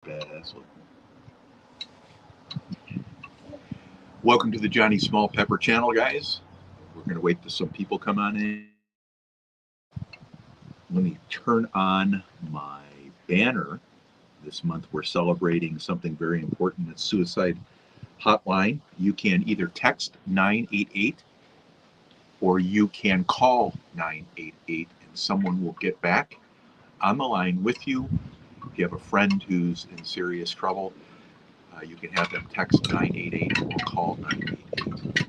Badass. Welcome to the Johnny Small Pepper channel, guys. We're going to wait till some people come on in. Let me turn on my banner. This month we're celebrating something very important. It's Suicide Hotline. You can either text 988 or you can call 988 and someone will get back on the line with you. If you have a friend who's in serious trouble, you can have them text 988 or call 988.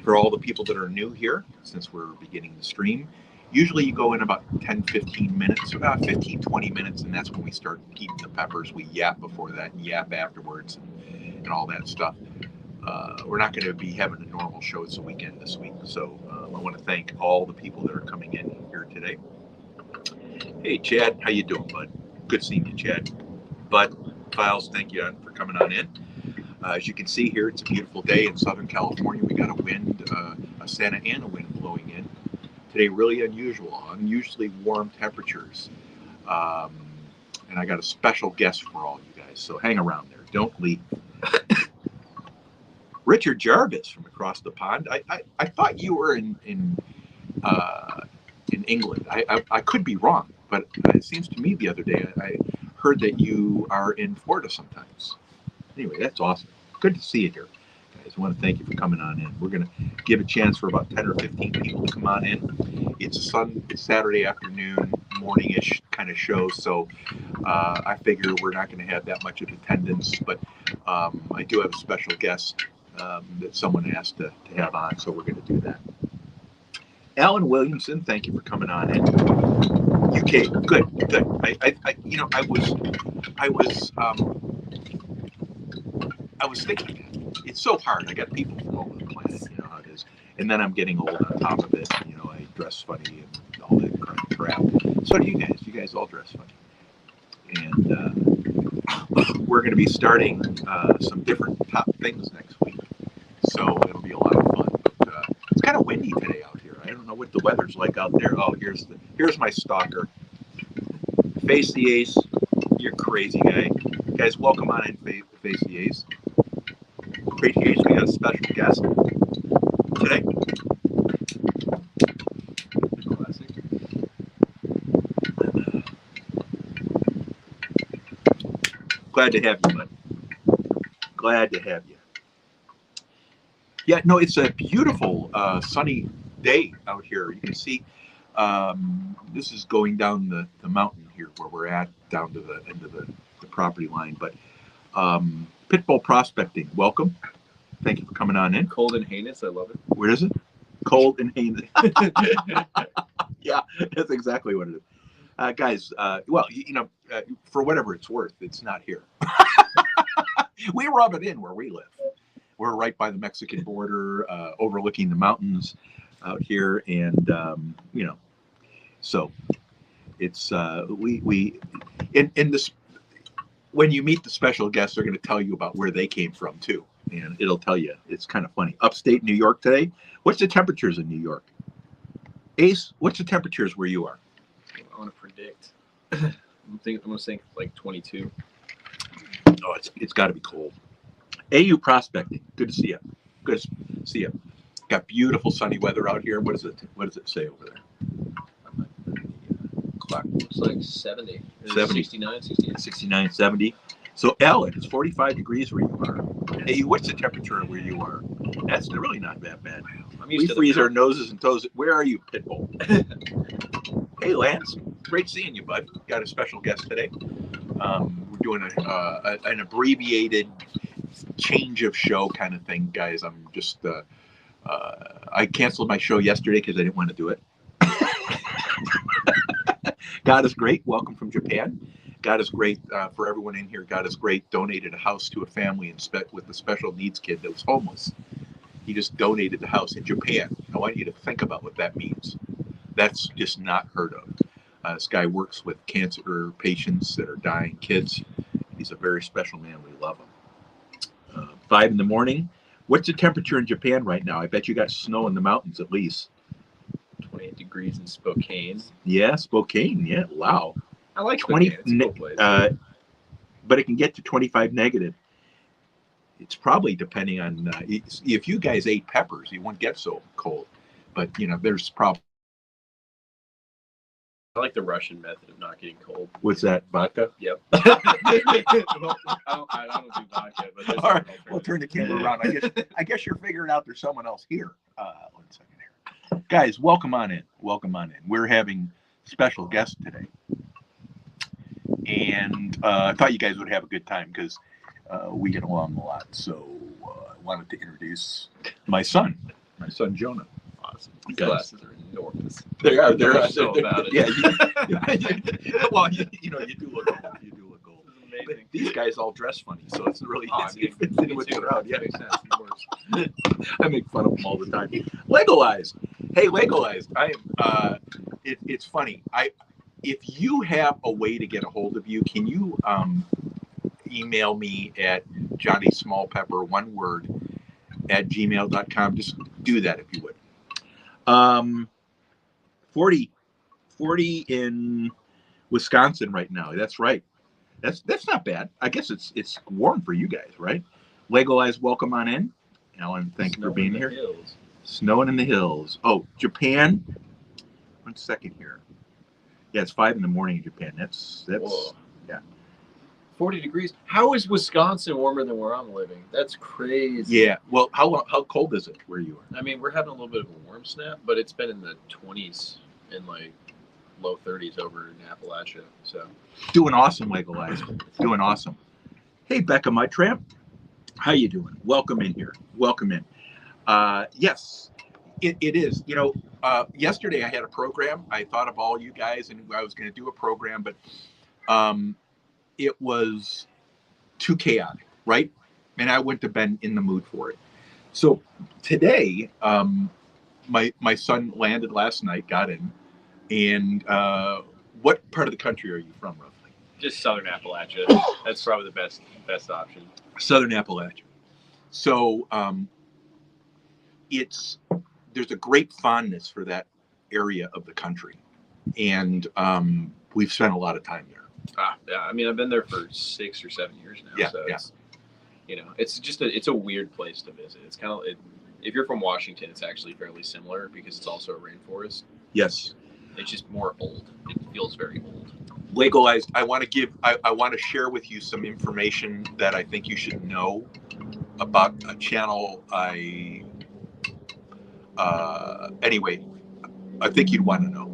For all the people that are new here, since we're beginning the stream, usually you go in about 10-15 minutes, about 15-20 minutes, and that's when we start heating the peppers. We yap before that and yap afterwards and all that stuff. We're not going to be having a normal show. It's a weekend this week, so I want to thank all the people that are coming in here today. Hey, Chad, how you doing, bud? Good seeing you, Chad. Bud Files, thank you for coming on in. As you can see here, it's a beautiful day in Southern California. We got a wind, a Santa Ana wind blowing in. Today, really unusually warm temperatures. And I got a special guest for all you guys, so hang around there. Don't leave. Richard Jarvis from across the pond. I thought you were in England. I could be wrong, but it seems to me the other day I heard that you are in Florida sometimes. Anyway, that's awesome. Good to see you here, guys. I want to thank you for coming on in. We're going to give a chance for about 10 or 15 people to come on in. It's Saturday afternoon, morning-ish kind of show, so I figure we're not going to have that much of attendance, but I do have a special guest that someone asked to have on, so we're going to do that. Alan Williamson, thank you for coming on in. UK, good. I was thinking, it's so hard. I got people from all over the planet, you know how it is. And then I'm getting old on top of it. You know, I dress funny and all that crap. So do you guys. You guys all dress funny. And we're going to be starting some different top things next week. So it'll be a lot of fun. But it's kind of windy today out here. I don't know what the weather's like out there. Oh, here's my stalker. Face the Ace. You're crazy guy. Guys, welcome on in, Face the Ace. Great Ace, we got a special guest today. Classic. Glad to have you, bud. Glad to have you. Yeah, no, it's a beautiful sunny day out here. You can see this is going down the mountain here where we're at, down to the end of the property line. But Pitbull Prospecting, welcome. Thank you for coming on in. Cold and heinous, I love it. Where is it? Cold and heinous. Yeah, that's exactly what it is. Guys, well, for whatever it's worth, it's not here. We rub it in where we live. We're right by the Mexican border, overlooking the mountains out here, and so it's we in this. When you meet the special guests, they're going to tell you about where they came from too, and it'll tell you. It's kind of funny. Upstate New York today. What's the temperatures in New York? Ace, what's the temperatures where you are? I want to predict. I'm going to think like 22. Oh, it's got to be cold. AU Prospecting. Good to see you. Good to see you. Got beautiful sunny weather out here. What does it say over there? Clock. It's like 70. 69, 69, 70. So Ellen, it's 45 degrees where you are. Hey, what's the temperature where you are? That's really not that bad. We freeze our noses and toes. Where are you, Pitbull? Hey, Lance. Great seeing you, bud. Got a special guest today. We're doing an abbreviated change of show kind of thing, guys. I'm just I canceled my show yesterday because I didn't want to do it. God is great. Welcome from Japan. God is great for everyone in here. God is great. Donated a house to a family with a special needs kid that was homeless. He just donated the house in Japan. I want you to think about what that means. That's just not heard of. This guy works with cancer patients that are dying kids. He's a very special man. We love him. 5 in the morning. What's the temperature in Japan right now? I bet you got snow in the mountains at least. 28 degrees in Spokane. Yeah, Spokane. Yeah, wow. I like 20. It's a cool place. but it can get to 25 negative. It's probably depending on if you guys ate peppers, you won't get so cold. But there's probably. I like the Russian method of not getting cold. What's that, vodka? Yep. I don't do vodka, but there's All right, an we'll alternative. turn the camera around. I guess you're figuring out there's someone else here. 1 second here, guys. Welcome on in. Welcome on in. We're having special guests today, and I thought you guys would have a good time because we get along a lot. So I wanted to introduce my son Jonah. Awesome. These glasses are enormous. They are. They're so about it. Yeah. Well, you do look old. You do look old. This is amazing. These guys all dress funny, so it's really it fits in with the too. crowd. Yeah, Makes sense. It works. I make fun of them all the time. Legalize. Hey, Legalize. It's funny. If you have a way to get a hold of you, can you email me at johnnysmallpepper, one word, @gmail.com. Just do that if you would. 40 in Wisconsin right now. That's right. That's not bad. I guess it's warm for you guys, right? Legalize, welcome on in. Alan, thank you for being here. Hills. Snowing in the hills. Oh, Japan. 1 second here. Yeah, it's 5 in in Japan. That's Whoa. Yeah. 40 degrees. How is Wisconsin warmer than where I'm living? That's crazy. Yeah. Well, how cold is it where you are? I mean, we're having a little bit of a warm snap, but it's been in the 20s and like low 30s over in Appalachia. So Doing awesome, Legalize. Doing awesome. Hey, Becca, my tramp. How you doing? Welcome in here. Welcome in. Yes, it is. Yesterday I had a program. I thought of all you guys, and I was going to do a program, but it was too chaotic, right? And I wouldn't have been in the mood for it. So today, my son landed last night, got in, and what part of the country are you from, roughly? just Southern Appalachia. That's probably the best option. Southern Appalachia. So there's a great fondness for that area of the country, and we've spent a lot of time there. Yeah. I mean, I've been there for 6 or 7 years now. Yeah, so yeah. It's a weird place to visit. It's kind of if you're from Washington, it's actually fairly similar because it's also a rainforest. Yes. It's just more old. It feels very old. Legalized. I want to share with you some information that I think you should know about a channel anyway, I think you'd want to know.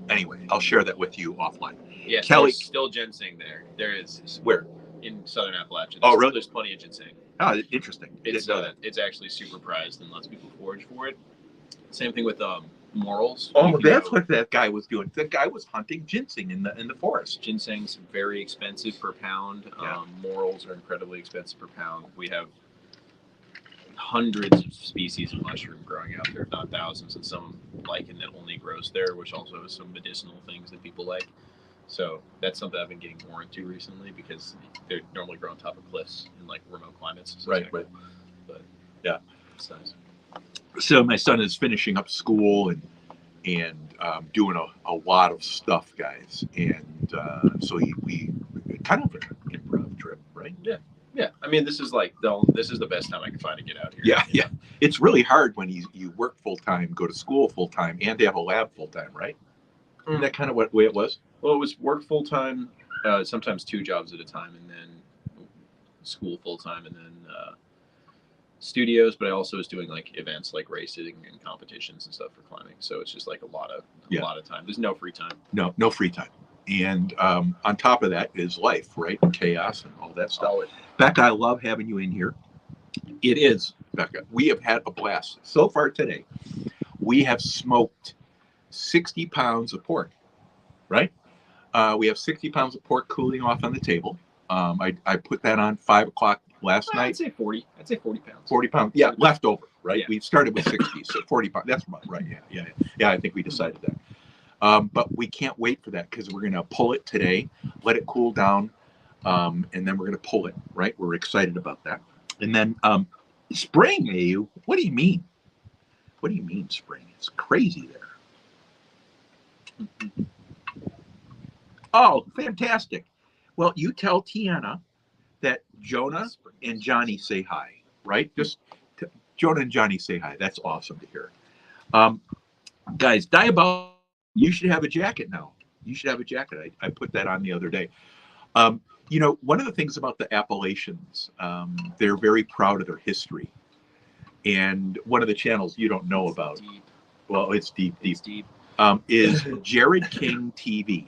Anyway, I'll share that with you offline. Yes, Kelly, there's still ginseng there. There is. Where? In Southern Appalachia. Really? There's plenty of ginseng. Oh, interesting. It's actually super prized and lots of people forage for it. Same thing with morels. Oh, that's what that guy was doing. That guy was hunting ginseng in the forest. Ginseng's very expensive per pound. Yeah. Morels are incredibly expensive per pound. We have hundreds of species of mushroom growing out there, if not thousands, and some lichen that only grows there, which also has some medicinal things that people like. So that's something I've been getting more into recently because they normally grow on top of cliffs in like remote climates. So Right. But Yeah. it's nice. So my son is finishing up school and doing a lot of stuff, guys. And so we kind of an improv trip, right? Yeah, I mean, this is the best time I can find to get out here. Yeah. It's really hard when you work full time, go to school full time, and have a lab full time, right? Isn't that kind of what way it was? Well, it was work full time, sometimes 2 jobs at a time, and then school full time, and then studios. But I also was doing like events, like racing and competitions and stuff for climbing. So it's just like a lot of time. There's no free time. No free time. And on top of that is life, right? Chaos and all that stuff. Becca, I love having you in here. It is, Becca. We have had a blast. So far today, we have smoked 60 pounds of pork, right? We have 60 pounds of pork cooling off on the table. I put that on 5 o'clock last night. I'd say 40 pounds. 40 pounds. Yeah, left over, right? Yeah. We started with 60, so 40 pounds. That's right. Yeah, I think we decided that. But we can't wait for that because we're going to pull it today, let it cool down, and then we're going to pull it, right? We're excited about that. And then spring, AU, what do you mean? What do you mean spring? It's crazy there. Oh, fantastic. Well, you tell Tiana that Jonah and Johnny say hi, right? Just Jonah and Johnny say hi. That's awesome to hear. Guys, Diabolical, you should have a jacket now. You should have a jacket. I put that on the other day. One of the things about the Appalachians, they're very proud of their history. And one of the channels you don't know about, Deep. well, it's deep, It's is Jared King TV.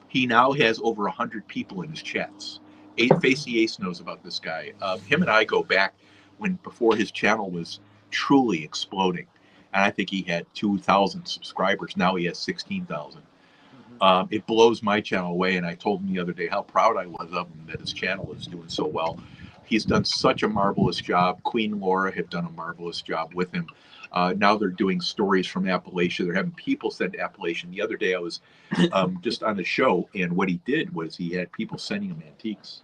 He now has over 100 people in his chats. Facey Ace knows about this guy. Him and I go back before his channel was truly exploding. And I think he had 2,000 subscribers. Now he has 16,000. It blows my channel away. And I told him the other day how proud I was of him that his channel is doing so well. He's done such a marvelous job. Queen Laura have done a marvelous job with him. Now they're doing stories from Appalachia. They're having people send to Appalachia. The other day I was just on the show, and what he did was he had people sending him antiques.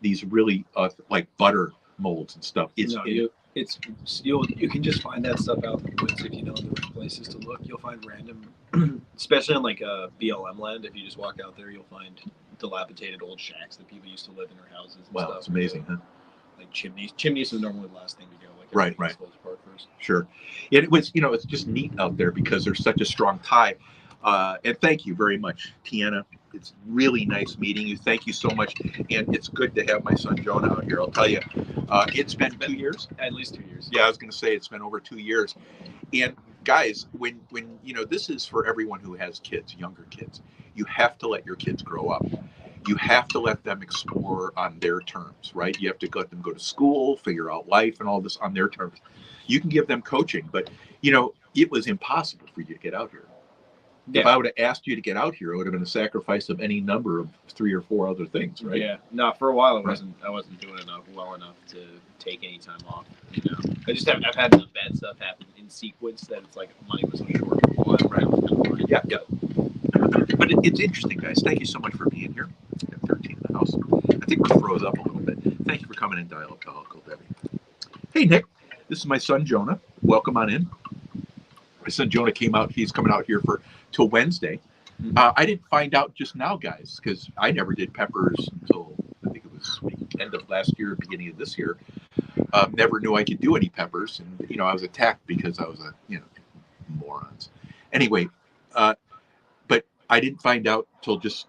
These really like butter molds and stuff. You can just find that stuff out in the woods if you know the right places to look. You'll find random, especially on like BLM land. If you just walk out there, you'll find dilapidated old shacks that people used to live in their houses. And wow, stuff. it's amazing, huh? Like chimneys. Chimneys is normally the last thing to go. Like Right. falls apart first. Sure. It was, it's just neat out there because there's such a strong tie. And thank you very much, Tiana. It's really nice meeting you. Thank you so much. And it's good to have my son Jonah out here. I'll tell you, it's been 2 years. At least 2 years. Yeah, I was going to say it's been over 2 years. And guys, when this is for everyone who has kids, younger kids, you have to let your kids grow up. You have to let them explore on their terms, right? You have to let them go to school, figure out life and all this on their terms. You can give them coaching, but it was impossible for you to get out here. Yeah. If I would have asked you to get out here, it would have been a sacrifice of any number of 3 or 4 other things, right? Yeah. No, for a while I wasn't doing well enough to take any time off. I've had some bad stuff happen in sequence that it's like money was so short. Right. Yeah. But it's interesting, guys. Thank you so much for being here. We have 13 in the house. I think we froze up a little bit. Thank you for coming in, Diabolical Debbie. Hey, Nick. This is my son, Jonah. Welcome on in. My son, Jonah, came out. He's coming out here till Wednesday. I didn't find out just now, guys, because I never did peppers until I think it was end of last year, beginning of this year. Never knew I could do any peppers. And, I was attacked because I was morons. Anyway, but I didn't find out till just,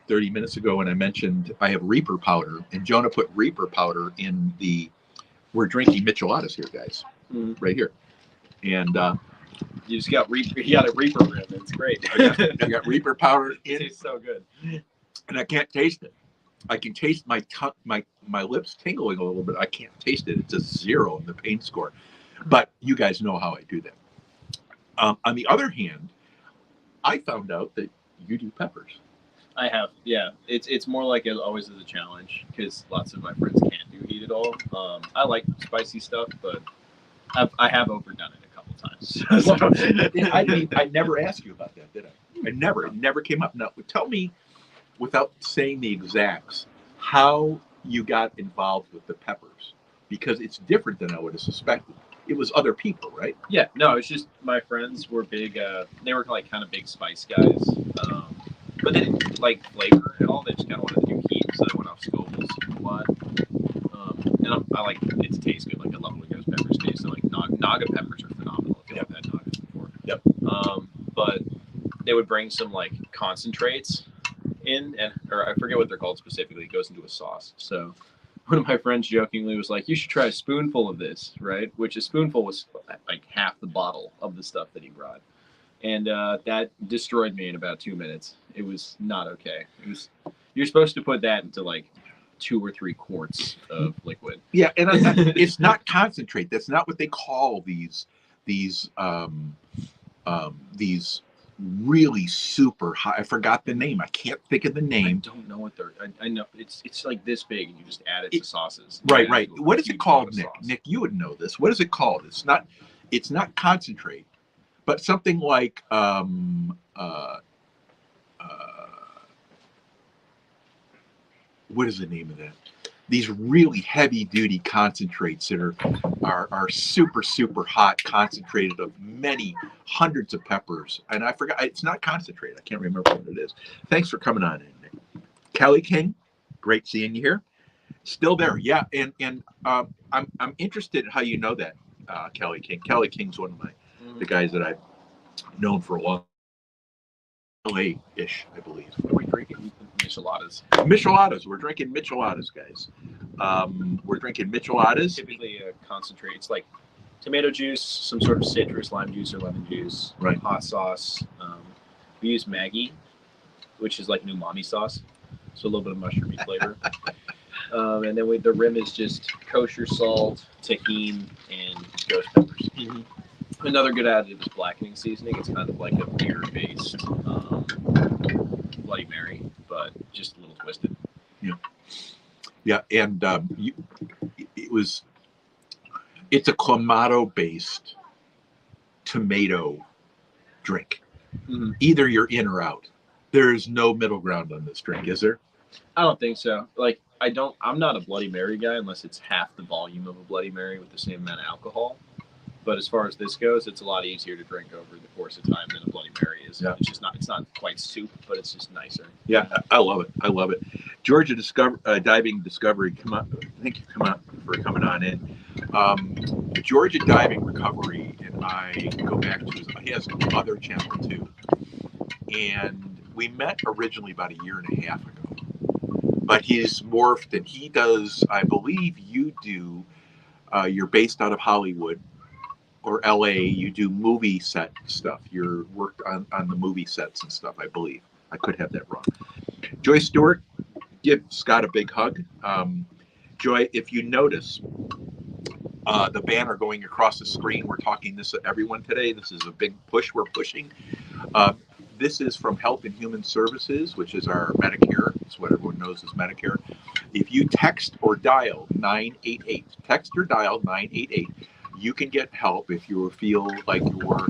30 minutes ago when I mentioned I have Reaper powder, and Jonah put Reaper powder in we're drinking Micheladas here, guys, right here. And you just got Reaper. You got a Reaper rim. It's great. I got Reaper powder in. It tastes so good. And I can't taste it. I can taste my tongue, my lips tingling a little bit. I can't taste it. It's a 0 in the pain score. But you guys know how I do that. On the other hand, I found out that you do peppers. I have, yeah. It's more like it always is a challenge because lots of my friends can't do heat at all. I like spicy stuff, but I have overdone it a couple times. I never asked you about that, did I? It never came up. Now, tell me, without saying the exacts, how you got involved with the peppers, because it's different than I would have suspected. It was other people, right? Yeah, no, it's just my friends were big. They were like kind of big spice guys. But they didn't like flavor at all. They just kind of wanted to do heat, so they went off Scovilles a lot. And I like it to taste good. Like I love when those peppers taste. So like Naga peppers are phenomenal. If you've had Nagas before. Yep. But they would bring some like concentrates in, or I forget what they're called specifically. It goes into a sauce. So one of my friends jokingly was like, "You should try a spoonful of this, right?" Which a spoonful was like half the bottle of the stuff that he brought. And that destroyed me in about 2 minutes. It was not okay. You're supposed to put that into like 2 or 3 quarts of liquid. Yeah, and it's not concentrate. That's not what they call these really super high. I forgot the name. I can't think of the name. I don't know what they're. I know it's like this big, and you just add it to sauces. Right. What is it called, Nick? Sauce. Nick, you would know this. What is it called? It's not concentrate. But something like what is the name of that? These really heavy duty concentrates that are super, super hot, concentrated of many hundreds of peppers. And I forgot, it's not concentrate. I can't remember what it is. Thanks for coming on in, Nick. Kelly King, great seeing you here. Still there, yeah. And I'm interested in how you know that, Kelly King. Kelly King's one of the guys that I've known for a long, LA-ish, I believe. What are we drinking? Micheladas. Micheladas. We're drinking Micheladas, guys. We're drinking Micheladas. Typically a concentrate. It's like tomato juice, some sort of citrus, lime juice or lemon juice, Right. hot sauce. We use Maggi, which is like an umami sauce, so a little bit of mushroomy flavor. And then the rim is just kosher salt, tahini, and ghost peppers. Another good additive is blackening seasoning. It's kind of like a beer-based Bloody Mary, but just a little twisted. Yeah, and it's a clamato-based tomato drink. Either you're in or out. There's no middle ground on this drink, is there? I don't think so. Like I'm not a Bloody Mary guy unless it's half the volume of a Bloody Mary with the same amount of alcohol. But as far as this goes, it's a lot easier to drink over the course of time than a Bloody Mary is. Yeah. It's not quite soup, but it's just nicer. Yeah, I love it. I love it. Georgia Diving Discovery, come on! Thank you, for coming on in. Georgia Diving Recovery, and I go back to he has another channel too, and we met originally about a year and a half ago, but he's morphed and he does. I believe you do. You're based out of Hollywood or LA. You do movie set stuff. You're worked on the movie sets and stuff. I believe. I could have that wrong. Joy Stewart, give Scott a big hug. Joy, if you notice the banner going across the screen, we're talking this to everyone today. This is a big push we're pushing. This is from Health and Human Services, which is our Medicare. It's what everyone knows as Medicare. If you text or dial 988, text or dial 988, you can get help if you feel like you're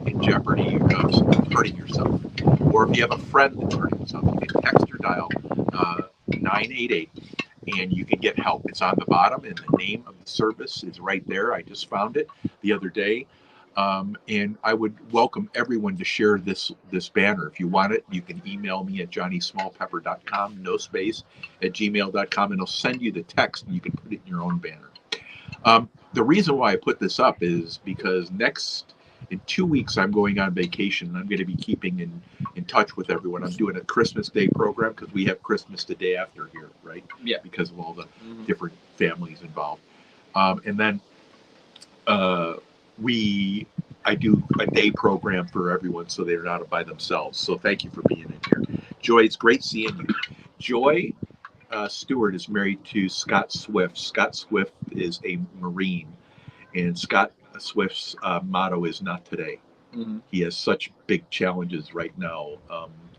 in jeopardy of hurting yourself. Or if you have a friend that's hurting himself, you can text or dial 988 and you can get help. It's on the bottom and the name of the service is right there. I just found it the other day. And I would welcome everyone to share this banner. If you want it, you can email me at johnnysmallpepper.com, no space, at gmail.com, and I'll send you the text and you can put it in your own banner. The reason why I put this up is because in 2 weeks, I'm going on vacation and I'm going to be keeping in touch with everyone. I'm doing a Christmas Day program because we have Christmas the day after here, right? Yeah. Because of all the different families involved. And then I do a day program for everyone so they're not by themselves. So thank you for being in here. Joy, it's great seeing you. Joy Stewart is married to Scott Swift. Scott Swift is a Marine, and Scott Swift's motto is not today. He has such big challenges right now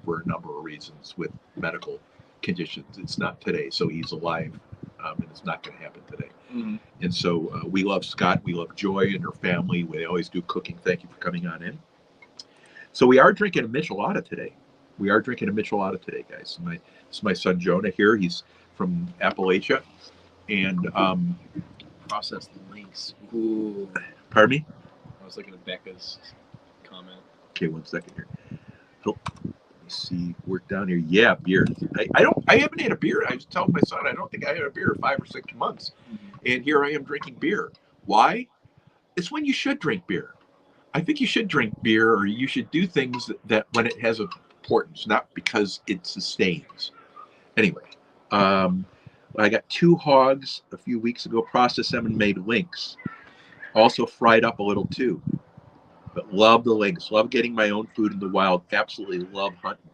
for a number of reasons with medical conditions. It's not today, so he's alive, and it's not going to happen today. And so we love Scott. We love Joy and her family. They always do cooking. Thank you for coming on in. So we are drinking a Michelada today. Guys. This is my son Jonah here. He's from Appalachia. And Process the links. Ooh. Pardon me? I was looking at Becca's comment. Okay, 1 second here. Let me see. Work down here. Yeah, beer. I haven't had a beer. I was telling my son I don't think I had a beer in 5 or 6 months. And here I am drinking beer. Why? It's when you should drink beer. I think you should drink beer, or you should do things that when it has importance, not because it sustains. Anyway, I got 2 hogs a few weeks ago, processed them and made links. Also fried up a little too. But love the links. Love getting my own food in the wild. Absolutely love hunting.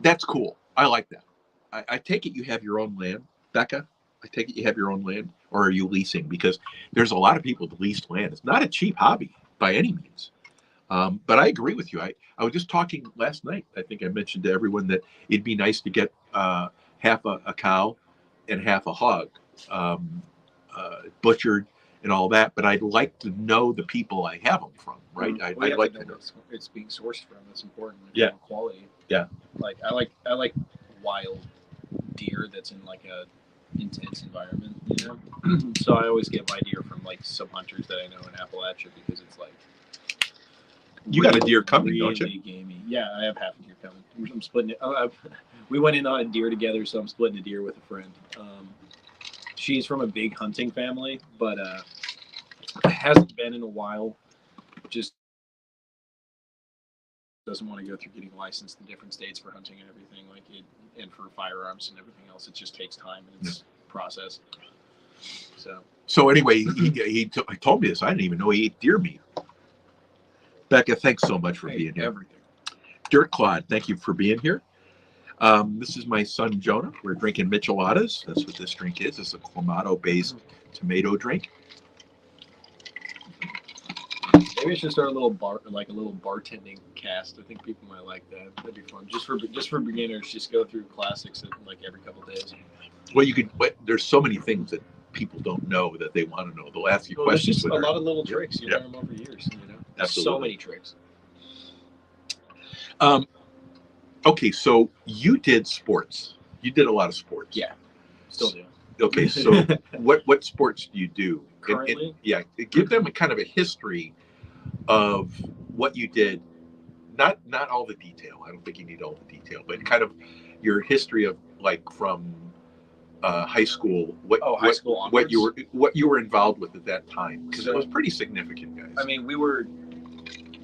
That's cool. I like that. I take it you have your own land, Becca? I take it you have your own land, or are you leasing? Because there's a lot of people that lease land. It's not a cheap hobby by any means. But I agree with you. I was just talking last night. I think I mentioned to everyone that it'd be nice to get half a cow and half a hog butchered and all that. But I'd like to know the people I have them from, right? I'd like to know it's being sourced from. That's important. Yeah. Quality. Yeah. Like I like wild deer that's in like a intense environment, you know. So I always get my deer from like some hunters that I know in Appalachia because it's like you got a deer coming, really don't you? Gamey. Yeah, I have half a deer coming. I'm splitting it. we went in on a deer together, so I'm splitting a deer with a friend. She's from a big hunting family, but hasn't been in a while. Just doesn't want to go through getting licensed in different states for hunting and everything like it, and for firearms and everything else. It just takes time and it's process. So anyway, he told me this. I didn't even know he ate deer meat. Becca, thanks so much for being here. Everything. Dirk Claude, thank you for being here. This is my son Jonah. We're drinking Micheladas. That's what this drink is. It's a Clamato-based tomato drink. Maybe I should start a little bartending cast. I think people might like that. That'd be fun. Just for beginners, just go through classics like every couple of days. Well, you could. There's so many things that people don't know that they want to know. They'll ask you questions. There's just a lot of little tricks. You learn them over years. Absolutely. So many tricks. Okay, so you did sports. You did a lot of sports. Yeah, still do. Okay, so what sports do you do? Currently? Give them a kind of a history of what you did. Not all the detail. I don't think you need all the detail, but kind of your history of like from high school. High school onwards? What you were involved with at that time, because it was pretty significant, guys. I mean, we were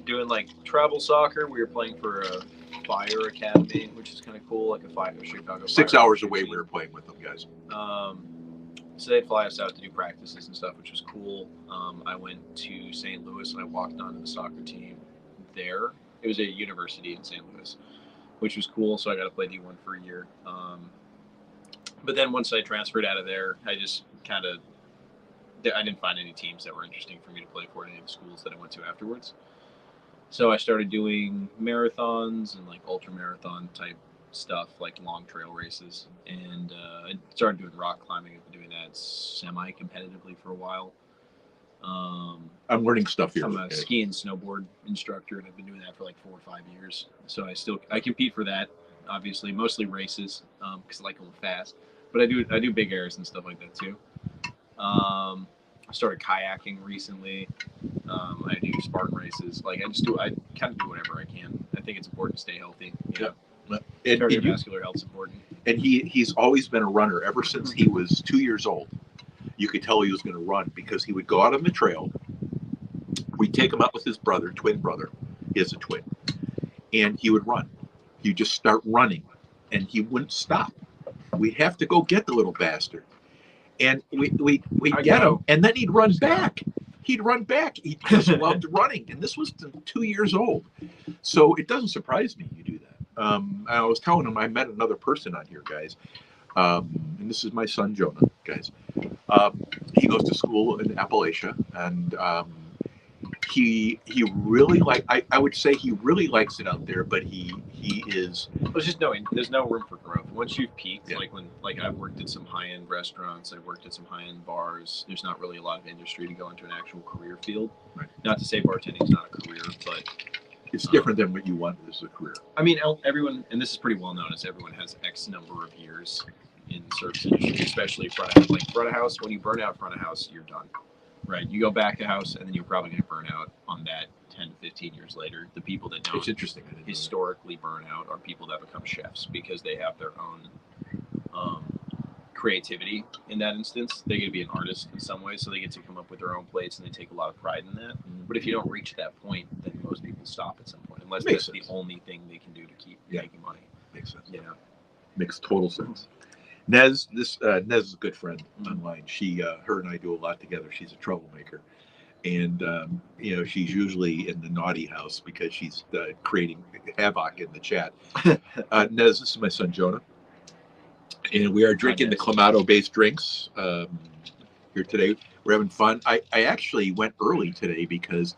doing like travel soccer. We were playing for a fire academy, which is kind of cool, like a Chicago. 6 hours away, we were playing with them, guys. So they'd fly us out to do practices and stuff, which was cool. I went to St. Louis and I walked onto the soccer team there. It was a university in St. Louis, which was cool. So I got to play D1 for a year. But then once I transferred out of there, I just I didn't find any teams that were interesting for me to play for at any of the schools that I went to afterwards. So I started doing marathons and like ultra marathon type stuff, like long trail races, and I started doing rock climbing. I've been doing that semi-competitively for a while. I'm learning stuff here. I'm a ski and snowboard instructor, and I've been doing that for like 4 or 5 years. So I compete for that, obviously, mostly races because I like going fast. But I do big airs and stuff like that too. I started kayaking recently. I do Spartan races. Like I kind of do whatever I can. I think it's important to stay healthy. Cardiovascular health's important. And he's always been a runner ever since he was 2 years old. You could tell he was going to run because he would go out on the trail. We'd take him out with his twin brother. He has a twin. And he would run. He'd just start running. And he wouldn't stop. We'd have to go get the little bastard. And we'd get him. And then he'd run back. He'd run back. He just loved running. And this was 2 years old. So it doesn't surprise me you do that. I was telling him I met another person on here, guys. And this is my son, Jonah, guys. He goes to school in Appalachia. And he really I would say he really likes it out there, but he is. There's no room for growth. Once you've peaked, like I've worked at some high-end restaurants, I've worked at some high-end bars. There's not really a lot of industry to go into an actual career field. Right. Not to say bartending is not a career, but it's different than what you want as a career. I mean, everyone, and this is pretty well known, is everyone has X number of years in the service industry, especially front of house. When you burn out front of house, you're done. Right, you go back to house, and then you're probably going to burn out on that 10 to 15 years later. The people that don't it's interesting. historically burn out are people that become chefs because they have their own creativity in that instance. They get to be an artist in some way, so they get to come up with their own plates, and they take a lot of pride in that. Mm-hmm. But if you don't reach that point, then most people stop at some point, unless that's the only thing they can do to keep making money. Makes sense. You know? Makes total sense. Nez is a good friend online. She, her and I do a lot together. She's a troublemaker, and she's usually in the naughty house because she's creating havoc in the chat. Nez, this is my son Jonah, and we are drinking the Clamato-based drinks here today. We're having fun. I actually went early today because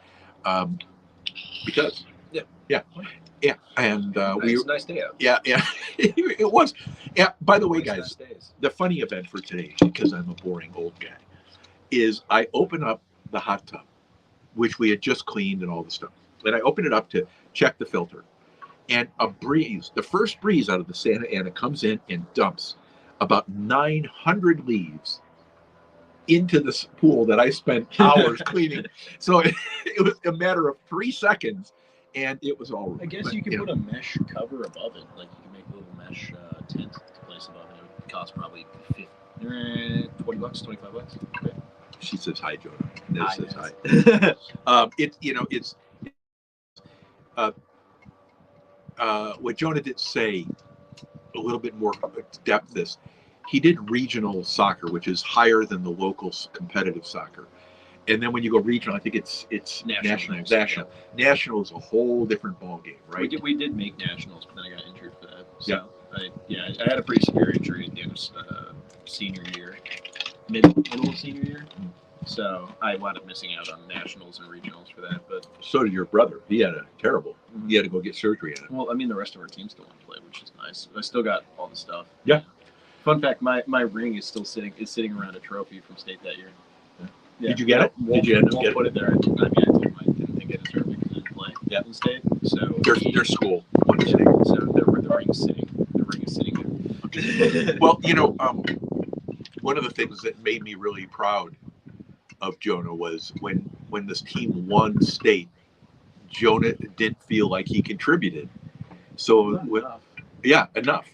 yeah, and it's a nice day out. Yeah, it was. Yeah. By the way, guys, the funny event for today, because I'm a boring old guy, is I open up the hot tub, which we had just cleaned and all the stuff, and I open it up to check the filter, and the first breeze out of the Santa Ana comes in and dumps about 900 leaves into this pool that I spent hours cleaning. So it was a matter of 3 seconds. And it was all. I guess you could put a mesh cover above it, like you can make a little mesh basement. It's a place above it. It would cost probably $20, $25. Yeah. She says hi, Jonah. Ned Hi, says Ned. hi. It's what Jonah did say a little bit more depth. This he did regional soccer, which is higher than the local competitive soccer. And then when you go regional, I think it's national. National is a whole different ball game, right? We did make nationals, but then I got injured for that. So I had a pretty severe injury at the end of senior year, middle of senior year. So I wound up missing out on nationals and regionals for that. But So did your brother. He had a terrible. He had to go get surgery on it. well, I mean, the rest of our team still want to play, which is nice. I still got all the stuff. Yeah. Fun fact: my ring is still sitting around a trophy from state that year. Yeah. Did you get it? Did you end up getting it? Put it there. I told him I didn't think I deserved it because I didn't play in state. So Their school. So the ring is sitting. The ring is sitting there. Well, one of the things that made me really proud of Jonah was when this team won state, Jonah didn't feel like he contributed. So enough.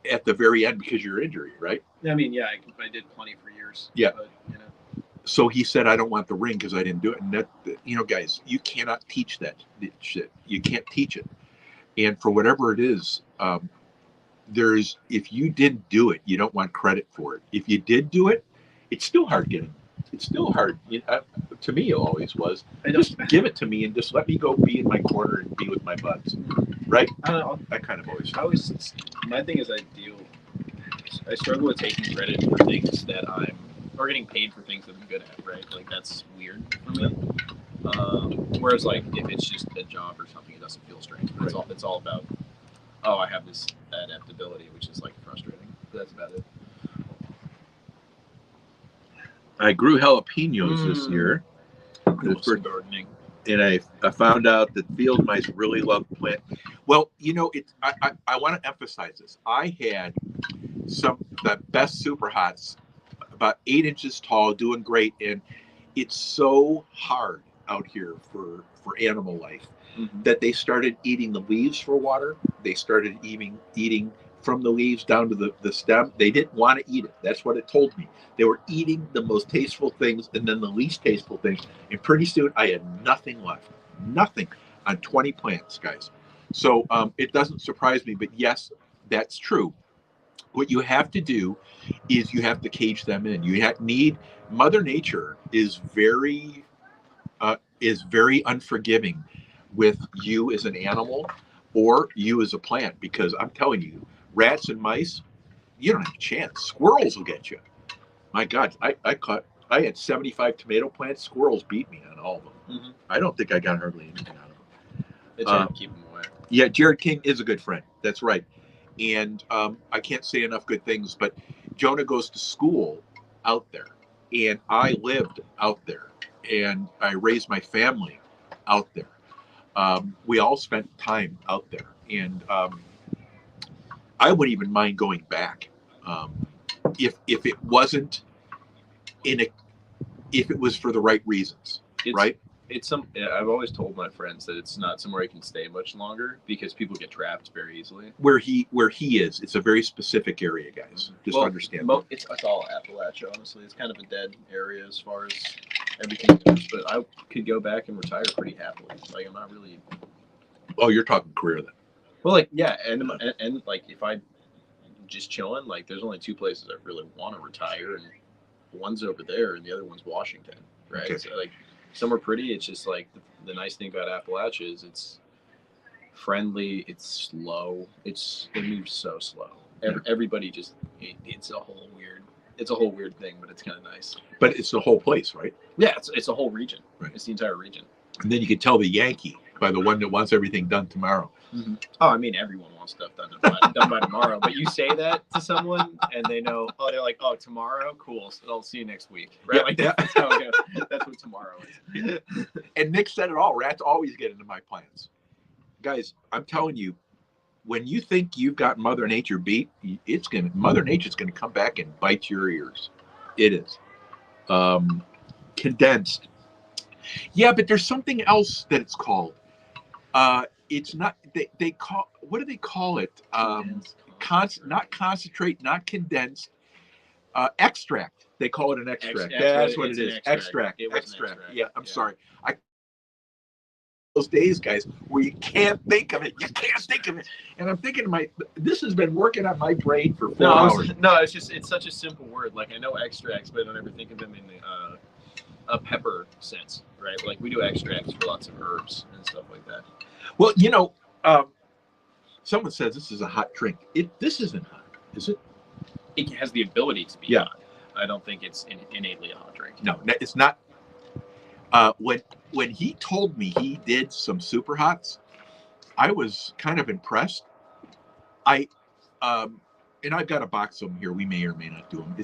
At the very end because of your injury, right? I mean, I did plenty for years. Yeah. But, So he said, I don't want the ring because I didn't do it. And that, guys, you cannot teach that shit. You can't teach it. And for whatever it is, if you didn't do it, you don't want credit for it. If you did do it, it's still hard getting. It's still hard. To me, it always was. Just give it to me and just let me go be in my corner and be with my buds. Right? I don't know. I kind of always. My thing is I struggle with taking credit for things that or getting paid for things that I'm good at, right? Like that's weird for me. Whereas like if it's just a job or something, it doesn't feel strange. Right. It's all about, I have this adaptability, which is like frustrating. But that's about it. I grew jalapenos this year. For gardening. And I found out that field mice really love plant. Well, I want to emphasize this. I had the best super hots, about 8 inches tall, doing great, and it's so hard out here for animal life that they started eating the leaves for water. They started eating from the leaves down to the stem. They didn't want to eat it. That's what it told me. They were eating the most tasteful things and then the least tasteful things. And pretty soon I had nothing left. Nothing on 20 plants, guys. So it doesn't surprise me, but yes, that's true. What you have to do is you have to cage them in. Mother Nature is very unforgiving with you as an animal or you as a plant, because I'm telling you, rats and mice, you don't have a chance. Squirrels will get you. My God, I had 75 tomato plants. Squirrels beat me on all of them. Mm-hmm. I don't think I got hardly anything out of them. It's hard to keep them away. Yeah, Jared King is a good friend. That's right. And I can't say enough good things, but Jonah goes to school out there, and I lived out there, and I raised my family out there. We all spent time out there, and I wouldn't even mind going back if it wasn't if it was for the right reasons, right? I've always told my friends that it's not somewhere you can stay much longer because people get trapped very easily. Where he is, it's a very specific area, guys. Just understand. It's all Appalachia, honestly. It's kind of a dead area as far as everything goes. But I could go back and retire pretty happily. Like I'm not really. Oh, you're talking career then. Well, like yeah, and like if I just chilling, like there's only 2 places I really want to retire, and one's over there, and the other one's Washington, right? Okay. So like. Somewhere pretty. It's just like the nice thing about Appalachia is it's friendly. It's slow. It moves so slow. Everybody just it's a whole weird thing, but it's kind of nice. But it's the whole place, right? Yeah, it's a whole region. Right. It's the entire region. And then you can tell the Yankee by the one that wants everything done tomorrow. Mm-hmm. Oh, I mean, everyone wants stuff done by tomorrow. But you say that to someone, and they know. Oh, they're like, oh, tomorrow, cool. So I'll see you next week, right? Yeah, like that's how it goes. That's what tomorrow is. And Nick said it all. Rats always get into my plans, guys. I'm telling you, when you think you've got Mother Nature beat, Mother Nature's gonna come back and bite your ears. It is condensed. Yeah, but there's something else that it's called. it's not. They call, what do they call it? Not concentrate, not condensed. Extract. They call it an extract. That's what it is. Extract. Extract. Yeah, I'm sorry. Those days, guys, where you can't think of it. You can't think of it. And I'm thinking, this has been working on my brain for 4 hours. No, it's such a simple word. Like, I know extracts, but I don't ever think of them in a pepper sense, right? Like, we do extracts for lots of herbs and stuff like that. Well, someone says this is a hot drink. This isn't hot, is it? It has the ability to be hot. I don't think it's innately a hot drink. No, it's not. When he told me he did some super hots, I was kind of impressed. And I've got a box of them here. We may or may not do them.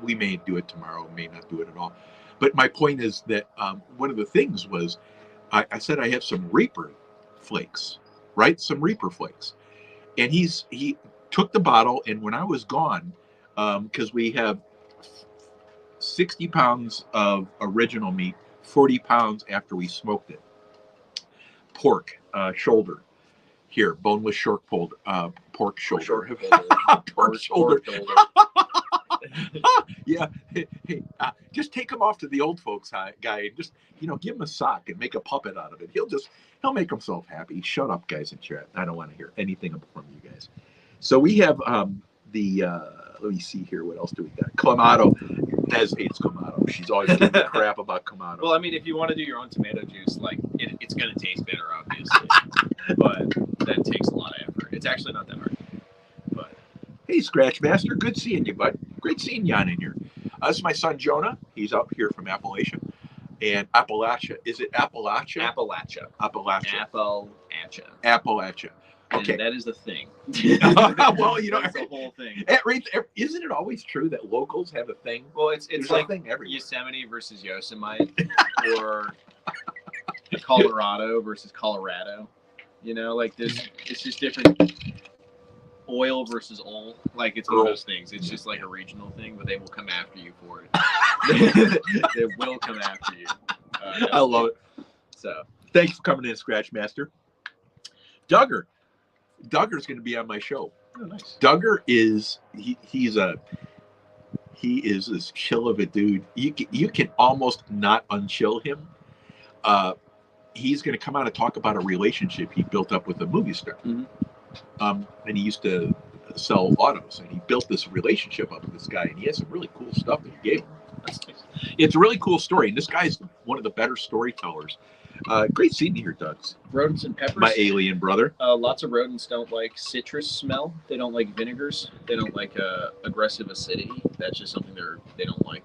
We may do it tomorrow, may not do it at all. But my point is that one of the things was, I said I have some Reaper flakes, right? Some Reaper flakes, and he took the bottle, and when I was gone, because we have 60 pounds of original meat, 40 pounds after we smoked it. Pork shoulder here, boneless short pulled pork shoulder. Pork shoulder. Yeah. Hey, just take him off to the old folks guy and just give him a sock and make a puppet out of it. He'll make himself happy. Shut up, guys in chat. I don't want to hear anything from you guys. So we have let me see here. What else do we got? Clamato. Des hates Clamato. She's always giving me crap about Clamato. Well, I mean, if you want to do your own tomato juice, like it's going to taste better, obviously, but that takes a lot of effort. It's actually not that hard. But hey, Scratch Master, good seeing you, bud. Great seeing you on in here. This is my son Jonah. He's up here from Appalachia. And Appalachia. Is it Appalachia? Appalachia. Okay. And that is the thing. Well, that's the whole thing. Isn't it always true that locals have a thing? Well, it's like Yosemite versus Yosemite, or Colorado versus Colorado. Like it's just different. Oil versus oil. Like, it's one of those things. It's just like a regional thing, but they will come after you for it. They will come after you. I love it. So thanks for coming in, Scratch Master. Duggar's going to be on my show. Oh, nice. Duggar is he is as chill of a dude. You can almost not unchill him. He's going to come out and talk about a relationship he built up with a movie star. Mm-hmm. And he used to sell autos, and he built this relationship up with this guy, and he has some really cool stuff that he gave him. That's nice. It's a really cool story, and this guy's one of the better storytellers. Great seeing you here, Doug. Rodents and peppers. My alien brother. Lots of rodents don't like citrus smell. They don't like vinegars. They don't like aggressive acidity. That's just something they don't like.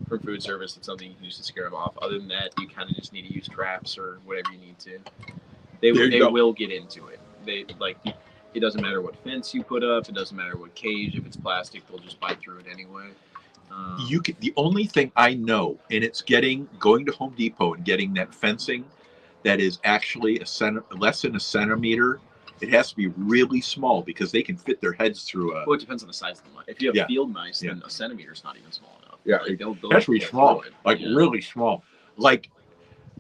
For food service, it's something you can use to scare them off. Other than that, you kind of just need to use traps or whatever you need to. They will get into it. It doesn't matter what fence you put up. It doesn't matter what cage. If it's plastic, they'll just bite through it anyway. The only thing I know, and it's going to Home Depot and getting that fencing that is actually less than a centimeter. It has to be really small because they can fit their heads through a. Well, it depends on the size of the mice. If you have field mice, then a centimeter is not even small enough. Yeah, they'll that's really small. Really small.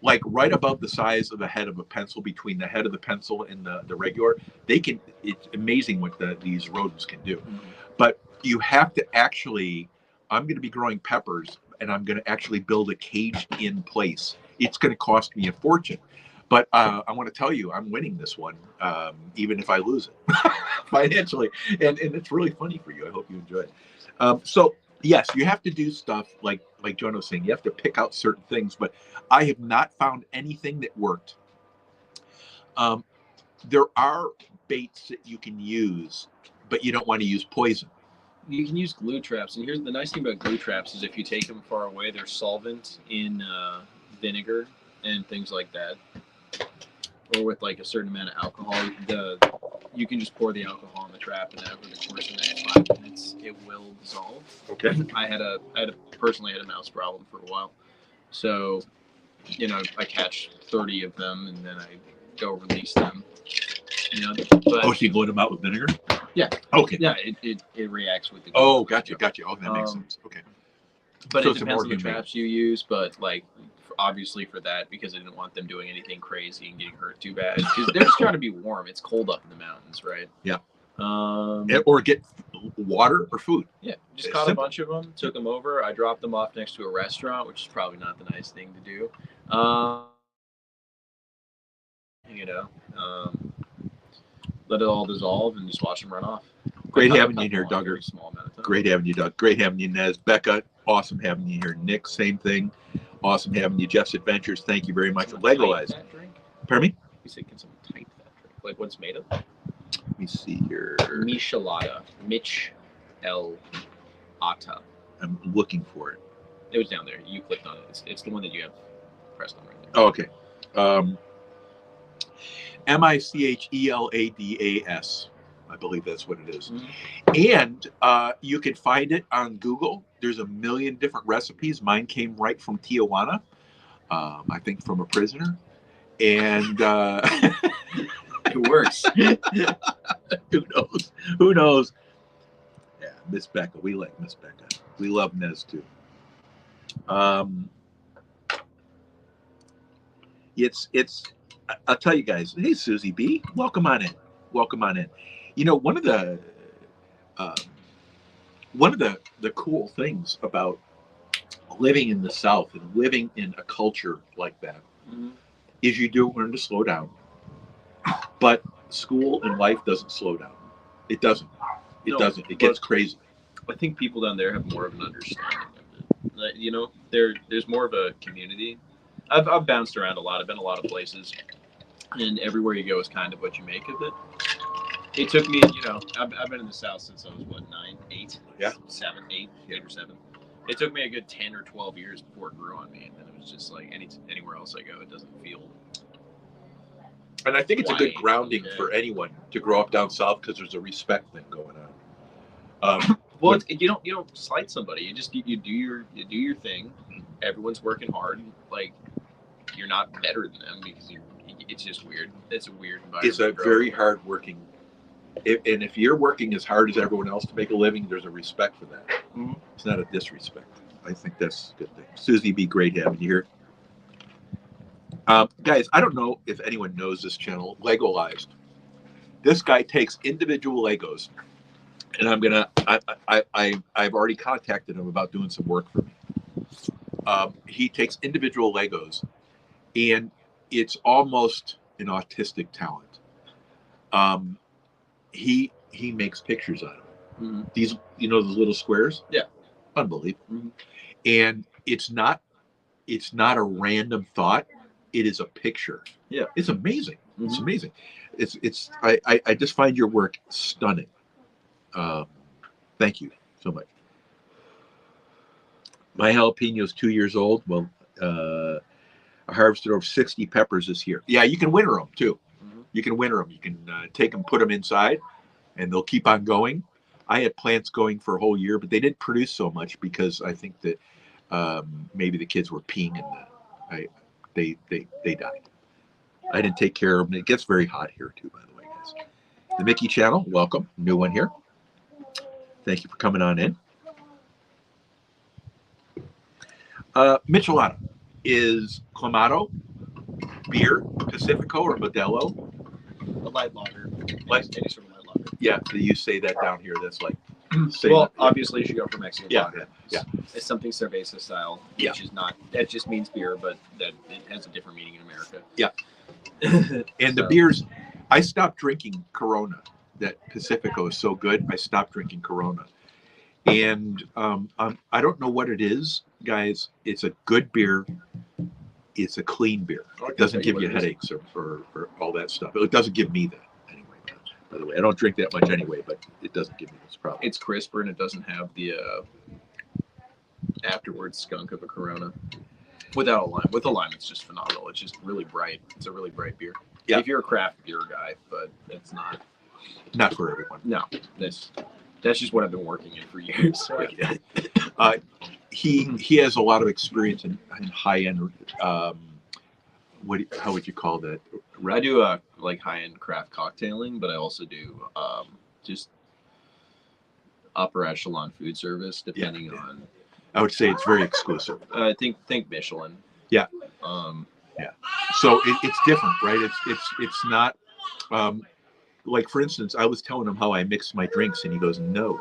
Like right above the size of the head of a pencil, between the head of the pencil and the regular. It's amazing what these rodents can do. Mm-hmm. But you have to actually. I'm going to be growing peppers, and I'm going to actually build a cage in place. It's going to cost me a fortune. But I want to tell you, I'm winning this one, even if I lose it financially. And it's really funny for you. I hope you enjoy it. So, yes, you have to do stuff like Jonah was saying. You have to pick out certain things. But I have not found anything that worked. There are baits that you can use, but you don't want to use poison. You can use glue traps, and here's the nice thing about glue traps is if you take them far away, they're solvent in vinegar and things like that, or with like a certain amount of alcohol. You can just pour the alcohol in the trap, and over the course of the next 5 minutes, it will dissolve. Okay. I personally had a mouse problem for a while, so I catch 30 of them, and then I go release them. So you load them out with vinegar? Yeah. Okay. Yeah, it reacts with the. Oh, gotcha. Oh, that makes sense. Okay. But so it depends on the traps you use. But like obviously for that, because I didn't want them doing anything crazy and getting hurt too bad. Because they're just trying to be warm. It's cold up in the mountains, right? Yeah. Um, Or get water or food. yeah, just It's caught simple. a bunch of them, took them over. I dropped them off next to a restaurant, which is probably not the nice thing to do. You know, let it all dissolve and just watch them run off. Great I having caught you here, them all in a Duggar. very small amount of time. Great having you, Doug. Great having you, Nez. Becca, awesome having you here. Nick, same thing. Awesome having you. Jeff's Adventures, thank you very much. Can someone type Legalize. that drink? Pardon me? You said, can someone type that drink? Like what's made of? Let me see here. Michelada. Micheladas. I'm looking for it. It was down there. You clicked on it. It's the one that you have pressed on right there. Oh, okay. Micheladas. I believe that's what it is. And you can find it on Google. There's a million different recipes. Mine came right from Tijuana, I think from a prisoner. And It works. who knows? Who knows? Yeah, Miss Becca. We like Miss Becca. We love Nez too. It's. I'll tell you guys. Hey, Susie B. Welcome on in. Welcome on in. You know, one of the cool things about living in the South and living in a culture like that is you do learn to slow down. But school and life doesn't slow down. It doesn't. It doesn't. It gets crazy. I think people down there have more of an understanding of it. Like, you know, there's more of a community. I've bounced around a lot. I've been a lot of places, and everywhere you go is kind of what you make of it. It took me, you know, I've been in the South since I was, what, 9, 8? Yeah. 7, 8, 8 or 7. It took me a good 10 or 12 years before it grew on me, and then it was just like anywhere else I go, it doesn't feel. And I think it's a good Why? grounding Yeah. for anyone to grow up down south because there's a respect thing going on. Well, you don't slight somebody. You just you do your thing. Everyone's working hard. Like you're not better than them because it's just weird. It's a weird environment. It's a to grow very up. hard working. And if you're working as hard as everyone else to make a living, there's a respect for that. Mhm. It's not a disrespect. I think that's a good thing. Susie, be great having you here. Guys, I don't know if anyone knows this channel, Legalized. This guy takes individual Legos, and I've already contacted him about doing some work for me. He takes individual Legos, and it's almost an autistic talent. He makes pictures out of it. Mm-hmm. These, you know, those little squares. Yeah, unbelievable. Mm-hmm. And it's not a random thought. It is a picture. Yeah, it's amazing. Mm-hmm. It's amazing. I just find your work stunning. Thank you so much. My jalapeno is 2 years old. Well, I harvested over 60 peppers this year. Yeah, you can winter them too. Mm-hmm. You can winter them. You can take them, put them inside, and they'll keep on going. I had plants going for a whole year, but they didn't produce so much because I think that maybe the kids were peeing in they died. I didn't take care of them. It gets very hot here too, by the way, guys. The Mickey channel, welcome. New one here. Thank you for coming on in. Michelada is Clamato, beer, Pacifico, or Modelo. A light lager. Light, any sort of light lager. Yeah, you say that down here. That's like. Well, obviously, you should go for Mexican lager. Yeah. It's something cerveza style, which is not. That just means beer, but that it has a different meaning in America. Yeah. And the beers, I stopped drinking Corona. That Pacifico is so good. I stopped drinking Corona, and I don't know what it is, guys. It's a good beer. It's a clean beer. It doesn't give you headaches or all that stuff. It doesn't give me that anyway. By the way, I don't drink that much anyway, but it doesn't give me this problem. It's crisper and it doesn't have the afterwards skunk of a Corona. Without a lime. With a lime, it's just phenomenal. It's just really bright. It's a really bright beer. Yeah. If you're a craft beer guy, but it's not. Not for everyone. No, that's just what I've been working in for years. So he has a lot of experience in high end. How would you call that? I do like high end craft cocktailing, but I also do just upper echelon food service, depending on. I would say it's very exclusive. Think Michelin. Yeah. Yeah. So it's different, right? It's not like, for instance, I was telling him how I mix my drinks, and he goes, "No,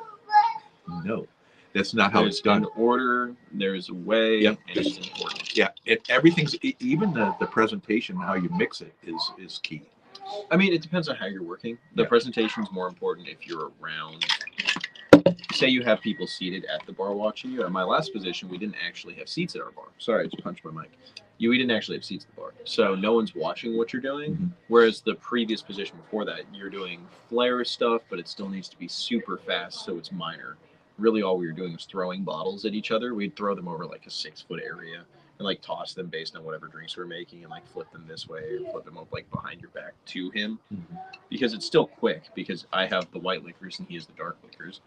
no, that's not how it's done." An order, there's a way, Yep. and it's important. Yeah, everything's even the presentation, how you mix it is key. I mean, it depends on how you're working. The Yeah. presentation's more important if you're around. Say you have people seated at the bar watching you. At my last position, we didn't actually have seats at our bar. Sorry, I just punched my mic. We didn't actually have seats at the bar, so no one's watching what you're doing. Mhm. Whereas the previous position before that, you're doing flare stuff, but it still needs to be super fast, so it's minor. Really, all we were doing was throwing bottles at each other. We'd throw them over like a 6-foot area and like toss them based on whatever drinks we're making, and like flip them this way or flip them up like behind your back to him, because it's still quick. Because I have the white liquors and he has the dark liquors.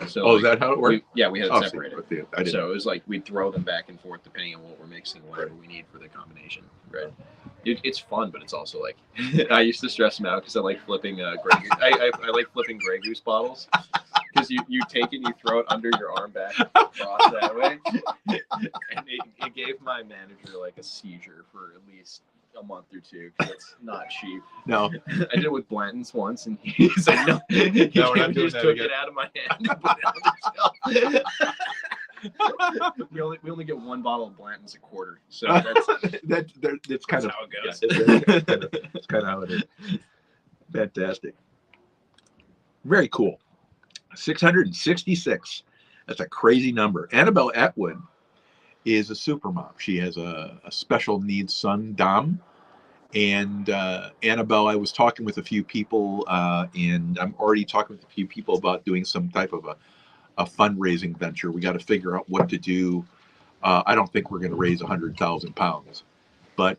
So Oh, is that how it works? we had it Oh, separated. see, I didn't. So it was like we'd throw them back and forth depending on what we're mixing, whatever we need for the combination. Right. It's fun, but it's also like I used to stress them out because I like flipping Grey Goose. I like flipping Grey Goose bottles because you take it and you throw it under your arm back across that way, and it gave my manager like a seizure for at least a month or two because it's not cheap. No, I did it with Blanton's once, and he said, "No, we're not doing just that took again." it out of my hand and put it on the shelf." we only get one bottle of Blanton's a quarter, so that's that's kind of how it goes. That's kind of how it is. Fantastic. Very cool. 666. That's a crazy number. Annabelle Atwood is a super mom. She has a special needs son, Dom. And Annabelle, I was talking with a few people, and I'm already talking with a few people about doing some type of a fundraising venture. We got to figure out what to do. I don't think we're going to raise 100,000 pounds, but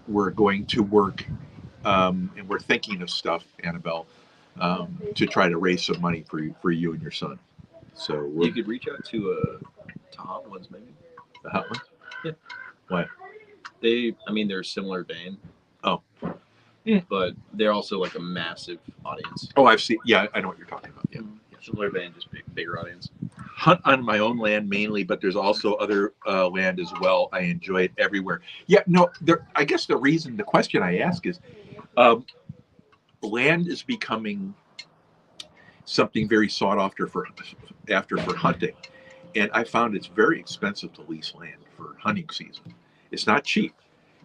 we're going to work, and we're thinking of stuff, Annabelle, to try to raise some money for you and your son. So You could reach out to Hot Ones, maybe. The Hot Ones? Yeah. Why? They're a similar vein. Oh. Yeah. But they're also like a massive audience. Oh, I've seen. Yeah, I know what you're talking about. Yeah. Similar vein, just bigger audience. Hunt on my own land mainly, but there's also other land as well. I enjoy it everywhere. Yeah, no, I guess the question I ask is, land is becoming something very sought after for hunting, and I found it's very expensive to lease land for hunting season. It's not cheap.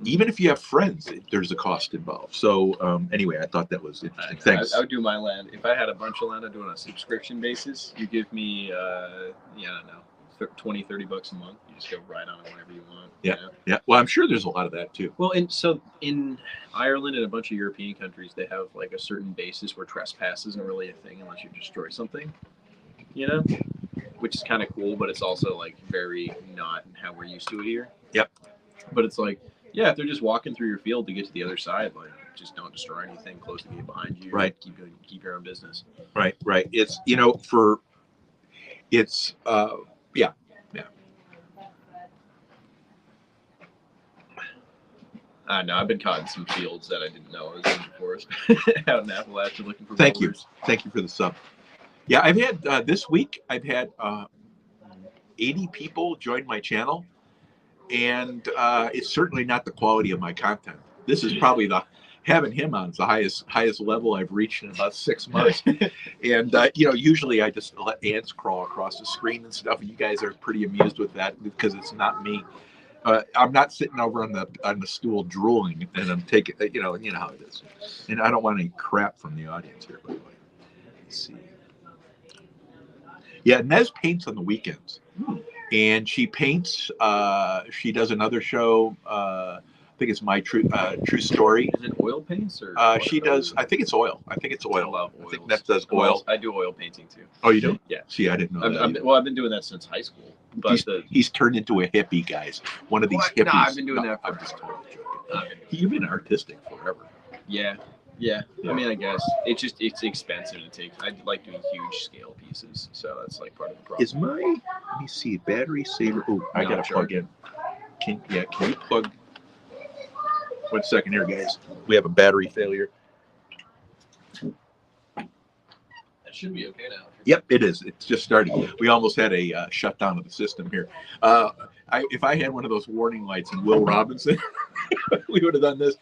Even if you have friends, there's a cost involved. So anyway, I thought that was interesting. Thanks. I would do my land. If I had a bunch of land, I'd do it on a subscription basis. You give me, I don't know, $20, $30 a month. You just go right on it whenever you want. Yeah. You know? Yeah. Well, I'm sure there's a lot of that too. Well, in Ireland and a bunch of European countries, they have like a certain basis where trespass isn't really a thing unless you destroy something, which is kind of cool, but it's also like very not how we're used to it here. Yep. But it's like, yeah, if they're just walking through your field to get to the other side, like just don't destroy anything, close the gate behind you. Right. Keep your own business. Right. It's yeah. I know. I've been caught in some fields that I didn't know I was in before. Out in Appalachia looking for Thank you. boulders. Thank you for the sub. Yeah, I've had this week. I've had 80 people join my channel, and it's certainly not the quality of my content. This is probably having him on is the highest level I've reached in about 6 months. And usually I just let ants crawl across the screen and stuff. And you guys are pretty amused with that because it's not me. I'm not sitting over on the stool drooling, and I'm taking you know how it is. And I don't want any crap from the audience here, by the way. Let's see. Yeah, Nez paints on the weekends, and she paints. She does another show. I think it's My True Story. Is it oil paints or? She does. I think it's oil. I love I oils. think Nez does oil. I do oil painting too. Oh, you do? Yeah. See, I didn't know that. I've been doing that since high school. But He's turned into a hippie, guys. One of these What? hippies. No, I've been doing that for. I'm just totally joking. You've been artistic forever. Yeah. I mean, I guess it's expensive to take. I like doing huge scale pieces, so that's like part of the problem. Is my let me see battery saver? Oh, I No, gotta plug in. Can you plug? 1 second here, guys. We have a battery failure. That should be okay now. Yep, it is. It's just starting. We almost had a shutdown of the system here. if I had one of those warning lights in Will Robinson, we would have done this.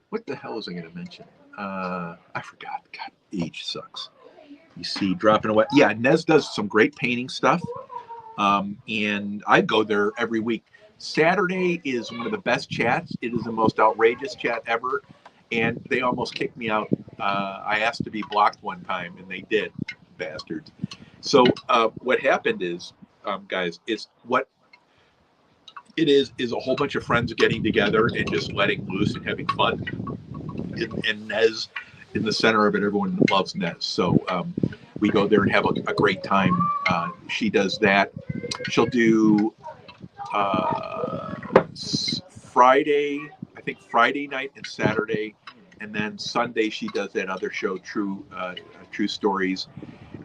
What the hell was I going to mention? I forgot. God, age sucks. You see, dropping away. Yeah, Nez does some great painting stuff, and I go there every week. Saturday is one of the best chats. It is the most outrageous chat ever, and they almost kicked me out. I asked to be blocked one time, and they did, bastards. So what happened is, guys, is what it is a whole bunch of friends getting together and just letting loose and having fun. And Nez in the center of it, everyone loves Nez. So we go there and have a great time. She does that. She'll do Friday, I think Friday night and Saturday, and then Sunday she does that other show, True Stories,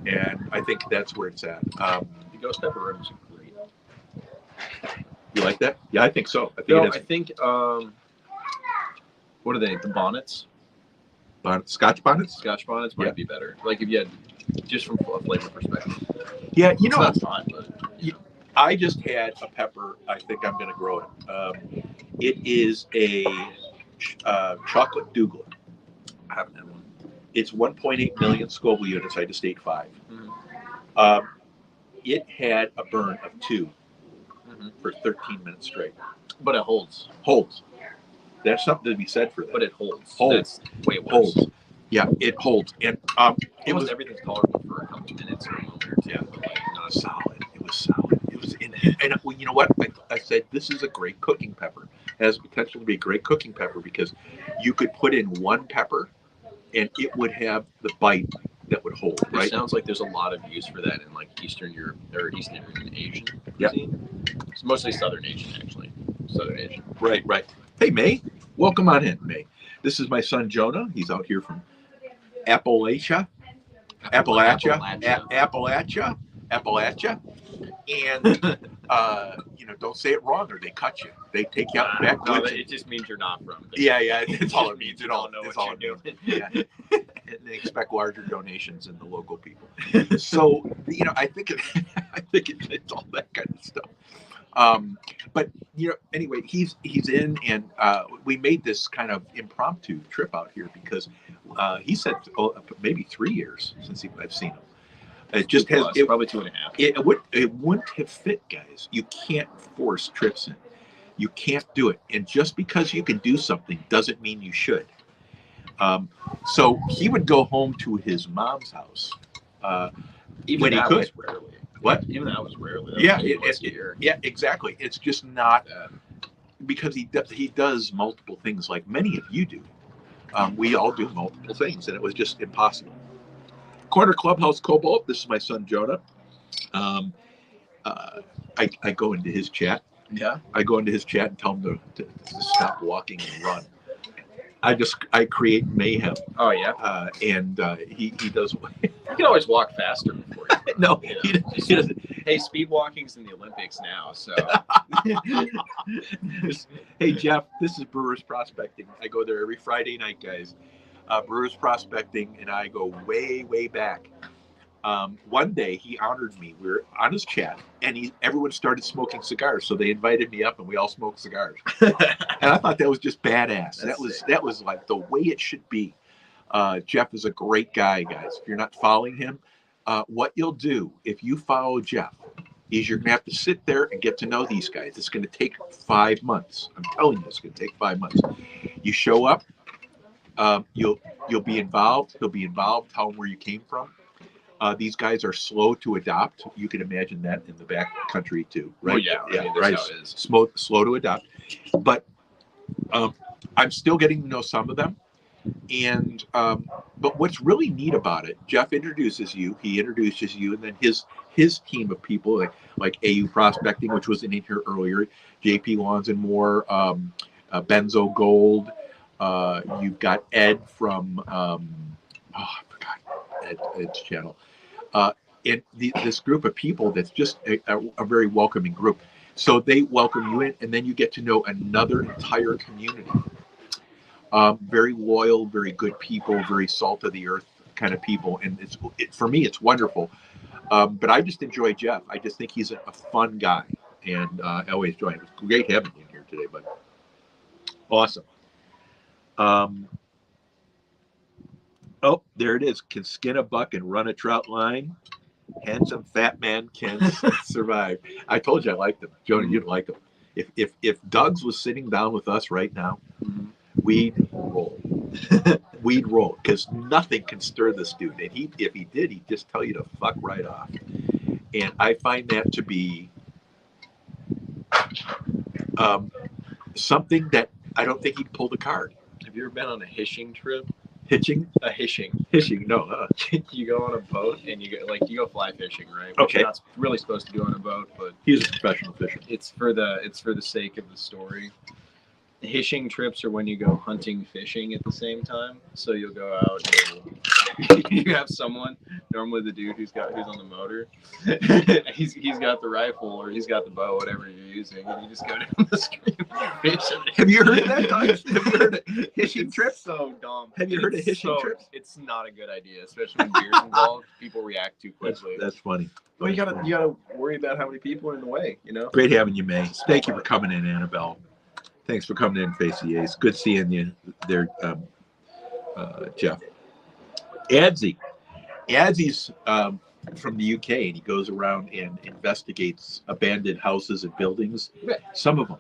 and I think that's where it's at. The Ghost Pepper Room is great. You like that? Yeah, I think so. I think what are they? The bonnets? Scotch bonnets? Scotch bonnets might be better. Like if you had, just from a flavor perspective. Yeah, you it's know, not fun, but I just had a pepper. I think I'm going to grow it. It is a chocolate douglas. I haven't had one. It's 1.8 million Scoville units. I just ate 5. Mm-hmm. It had a burn of 2 for 13 minutes straight. But it holds. Holds. There's something to be said for that. But it holds. Holds. That's way worse. Holds. Yeah, it holds. And it was everything's tolerable for a couple minutes or a moment or two. Yeah. But like, not solid. It was solid. It was and well, you know what? I said this is a great cooking pepper. It has potential to be a great cooking pepper because you could put in 1 pepper and it would have the bite that would hold. Right? It sounds like there's a lot of use for that in like Eastern Europe or Eastern Asian cuisine. It's mostly Southern Asian, actually. Southern Asian. Right. Hey, May, welcome on in, May. This is my son Jonah. He's out here from Appalachia. And don't say it wrong or they cut you. They take you out back. No, it just means you're not from. Yeah, it's all it means. You don't know what you're doing. Yeah. And they expect larger donations in the local people. So I think it's all that kind of stuff. But anyway, he's in, and we made this kind of impromptu trip out here because he said maybe 3 years since I've seen him. It just has probably 2.5. It wouldn't have fit, guys. You can't force trips in. You can't do it, and just because you can do something doesn't mean you should. So he would go home to his mom's house Even when he could. Rarely. What? Even that was rarely. Yeah, exactly. It's just not because he does multiple things like many of you do. We all do multiple things, and it was just impossible. Corner Clubhouse Cobalt. This is my son Jonah. I go into his chat. Yeah. I go into his chat and tell him to stop walking and run. I create mayhem. Oh yeah. And he does. You can always walk faster before you run. No, he doesn't. Hey, speed walking's in the Olympics now, so. Hey Jeff, this is Brewers Prospecting. I go there every Friday night, guys. Brewers Prospecting, and I go way back. One day he honored me. We were on his chat, and everyone started smoking cigars, so they invited me up, and we all smoked cigars. And I thought that was just badass. That was like the way it should be. Jeff is a great guy, guys. If you're not following him, what you'll do if you follow Jeff is you're gonna have to sit there and get to know these guys. It's gonna take 5 months. I'm telling you, it's gonna take 5 months. You show up, you'll be involved. He'll be involved. Tell him where you came from. These guys are slow to adopt. You can imagine that in the back country too, right? Oh, yeah, I mean, that's how it is. Slow to adopt. But I'm still getting to know some of them. And but what's really neat about it, Jeff introduces you. He introduces you, and then his team of people like AU Prospecting, which was in here earlier, JP Lawns and more, Benzo Gold. You've got Ed from I forgot Ed's channel. And this group of people that's just a very welcoming group. So they welcome you in, and then you get to know another entire community. Very loyal, very good people, very salt of the earth kind of people, and for me, it's wonderful. But I just enjoy Jeff. I just think he's a fun guy. and I always join. It was great having you here today, bud. Awesome. Oh, there it is. Can skin a buck and run a trout line. Handsome fat man can survive. I told you I liked him. Jonah, you'd like him. If Doug's was sitting down with us right now, we'd roll. We'd roll because nothing can stir this dude. And if he did, he'd just tell you to fuck right off. And I find that to be something that I don't think he'd pull the card. Have you ever been on a hishing trip? Hitching? A hishing. Hishing? No. You go on a boat and you go fly fishing, right? Which Okay. you're not really supposed to do on a boat, but He's a professional fisherman. it's for the sake of the story. Hishing trips are when you go hunting, fishing at the same time. So you'll go out and you have someone, normally the dude who's on the motor, he's got the rifle or he's got the bow, whatever you're using, and you just go down the stream fishing. Have you heard of that, Doug? Have you heard of hishing It's trips? so dumb. Have you heard of hishing trips? It's not a good idea, especially when beer's involved. People react too quickly. That's funny. Well, you gotta worry about how many people are in the way, you know? Great having you, May. Thank you for coming in, Annabelle. Thanks for coming in, Face the Ace. Good seeing you there, Jeff. Adzy's from the UK, and he goes around and investigates abandoned houses and buildings. Right. Some of them,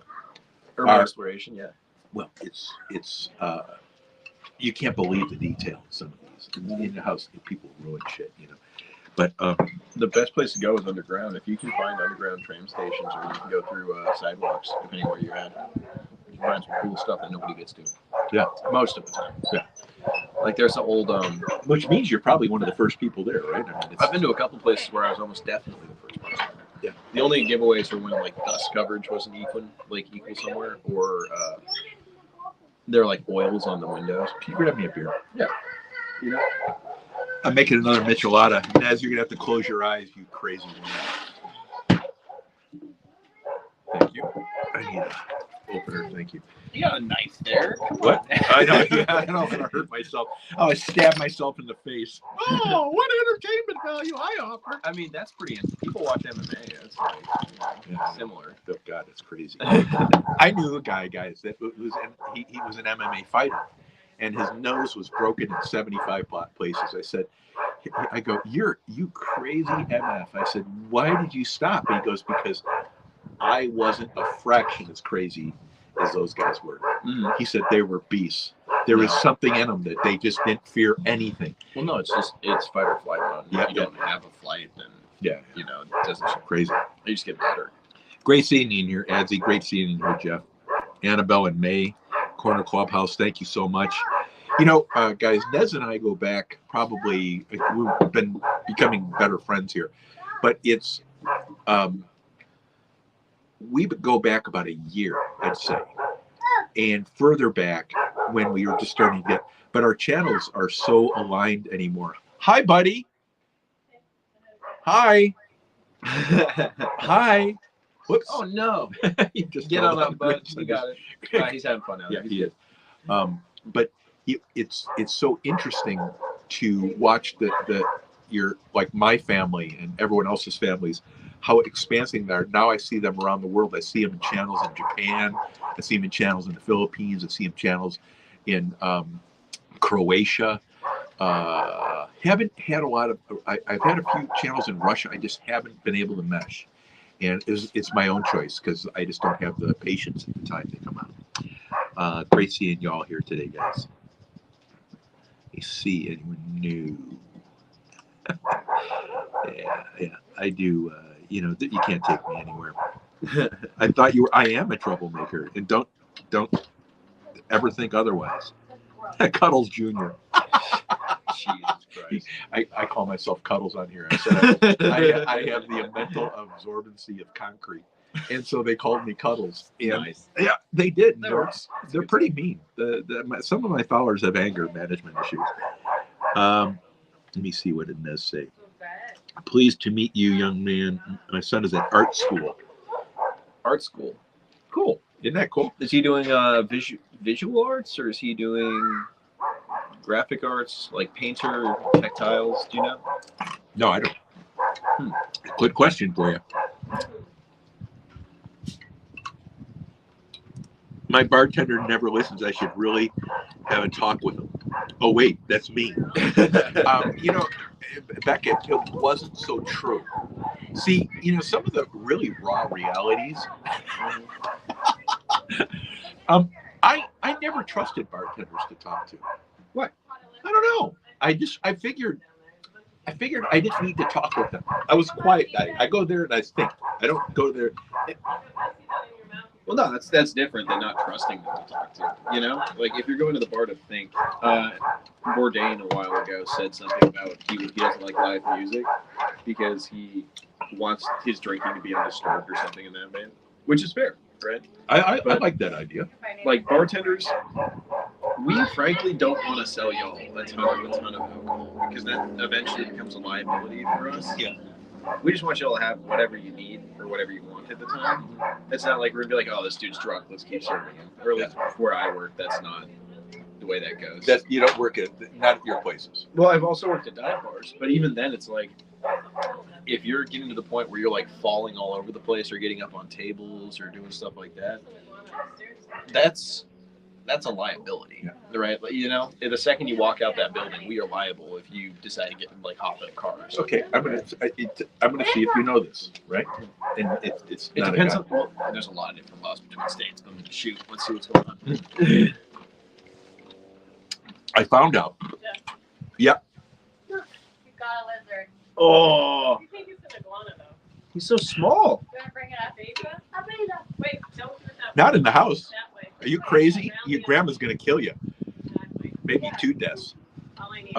Urban exploration, yeah. well, it's you can't believe the detail of some of these. In the house, people ruin shit, you know. But The best place to go is underground. If you can find underground tram stations or you can go through sidewalks, depending where you're at, you can find some cool stuff that nobody gets to. Yeah. Most of the time. Yeah. Like there's an old which means you're probably one of the first people there, right? I mean, I've been to a couple places where I was almost definitely the first person. Yeah. The only giveaways were when like dust coverage wasn't equal somewhere, or there are like oils on the windows. Can you grab me a beer? Yeah. You know? I'm making another Michelada. Naz, you're gonna have to close your eyes, you crazy woman. Thank you. I need an opener. Thank you. You got a knife there. What? I know. Yeah, I know. I'm gonna hurt myself. Oh, I stabbed myself in the face. Oh, what entertainment value I offer. I mean, that's pretty. People watch MMA. That's like similar. Oh God, it's crazy. I knew a guy, guys, that was he was an MMA fighter, and his nose was broken in 75 places. I go, you crazy MF. I said, why did you stop? And he goes, because I wasn't a fraction as crazy as those guys were. Mm-hmm. He said they were beasts. There was something in them that they just didn't fear anything. Well, no, it's fight or flight mode. Yeah. If you don't have a flight, then you know, it doesn't. Crazy. You just get better. Great seeing you in here, Adsy. Great seeing you in here, Jeff. Annabelle and May, Corner Clubhouse. Thank you so much. You know, guys, Nez and I go back probably. We've been becoming better friends here, but it's we would go back about a year, I'd say, and further back when we were just starting to get. But our channels are so aligned anymore. Hi, buddy. Hi. Hi. Whoops. Oh no! You just Get fell on down. that butt. You got it. He's having fun now. Yeah, he is. But it's so interesting to watch your like my family and everyone else's families, how expansive they are. Now I see them around the world. I see them in channels in Japan. I see them in channels in the Philippines. I see them channels in Croatia. Haven't had a lot of. I've had a few channels in Russia. I just haven't been able to mesh, and it's my own choice because I just don't have the patience at the time to come out. Great seeing y'all here today, guys. I see anyone new? yeah, I do. You know, you can't take me anywhere. I thought you were. I am a troublemaker, and don't ever think otherwise. Cuddles Jr. Jesus Christ. I call myself Cuddles on here. I said I have the mental absorbency of concrete, and so they called me Cuddles. And Nice. yeah, they did. That works. They're pretty mean. Some of my followers have anger management issues. Let me see what it does say. Pleased to meet you, young man. My son is at art school. Art school. Cool. Isn't that cool? Is he doing visual arts, or is he doing graphic arts, like painter, textiles? Do you know? No, I don't. Good question for you. My bartender never listens. I should really have a talk with him. Oh wait, that's me. You know, Becca, it wasn't so true. See, you know, some of the really raw realities. I never trusted bartenders to talk to. Why? I don't know. I figured I didn't need to talk with them. I was a quiet guy. I go there and I think. I don't go there. Well, no, that's different than not trusting them to talk to. You know, like if you're going to the bar to think. Bourdain a while ago said something about he doesn't like live music because he wants his drinking to be undisturbed or something in that vein, which is fair, right? I like that idea. Like bartenders, we frankly don't want to sell y'all a ton of alcohol because that eventually becomes a liability for us. Yeah. We just want y'all to have whatever you need or whatever you want at the time. It's not like we're gonna be like, oh, this dude's drunk, let's keep serving him. Or at least where I work, that's not the way that goes. That you don't work at not at your places. Well, I've also worked at dive bars, but even then, it's like if you're getting to the point where you're like falling all over the place or getting up on tables or doing stuff like that, that's a liability, right? Like, you know, the second you walk out that building, we are liable if you decide to get like hop in a car. Or Okay, I'm gonna see if you know this, right? And it depends on. Well, there's a lot of different laws between states, but shoot, let's see what's going on. I found out. Yeah. You got a lizard. Oh, You think it's an iguana though? he's so small. You wanna bring it up, Ava? Wait, don't do it that Not way. in the house. That way. Are you crazy? Your grandma's gonna kill you. Exactly. Maybe 2 deaths. All I need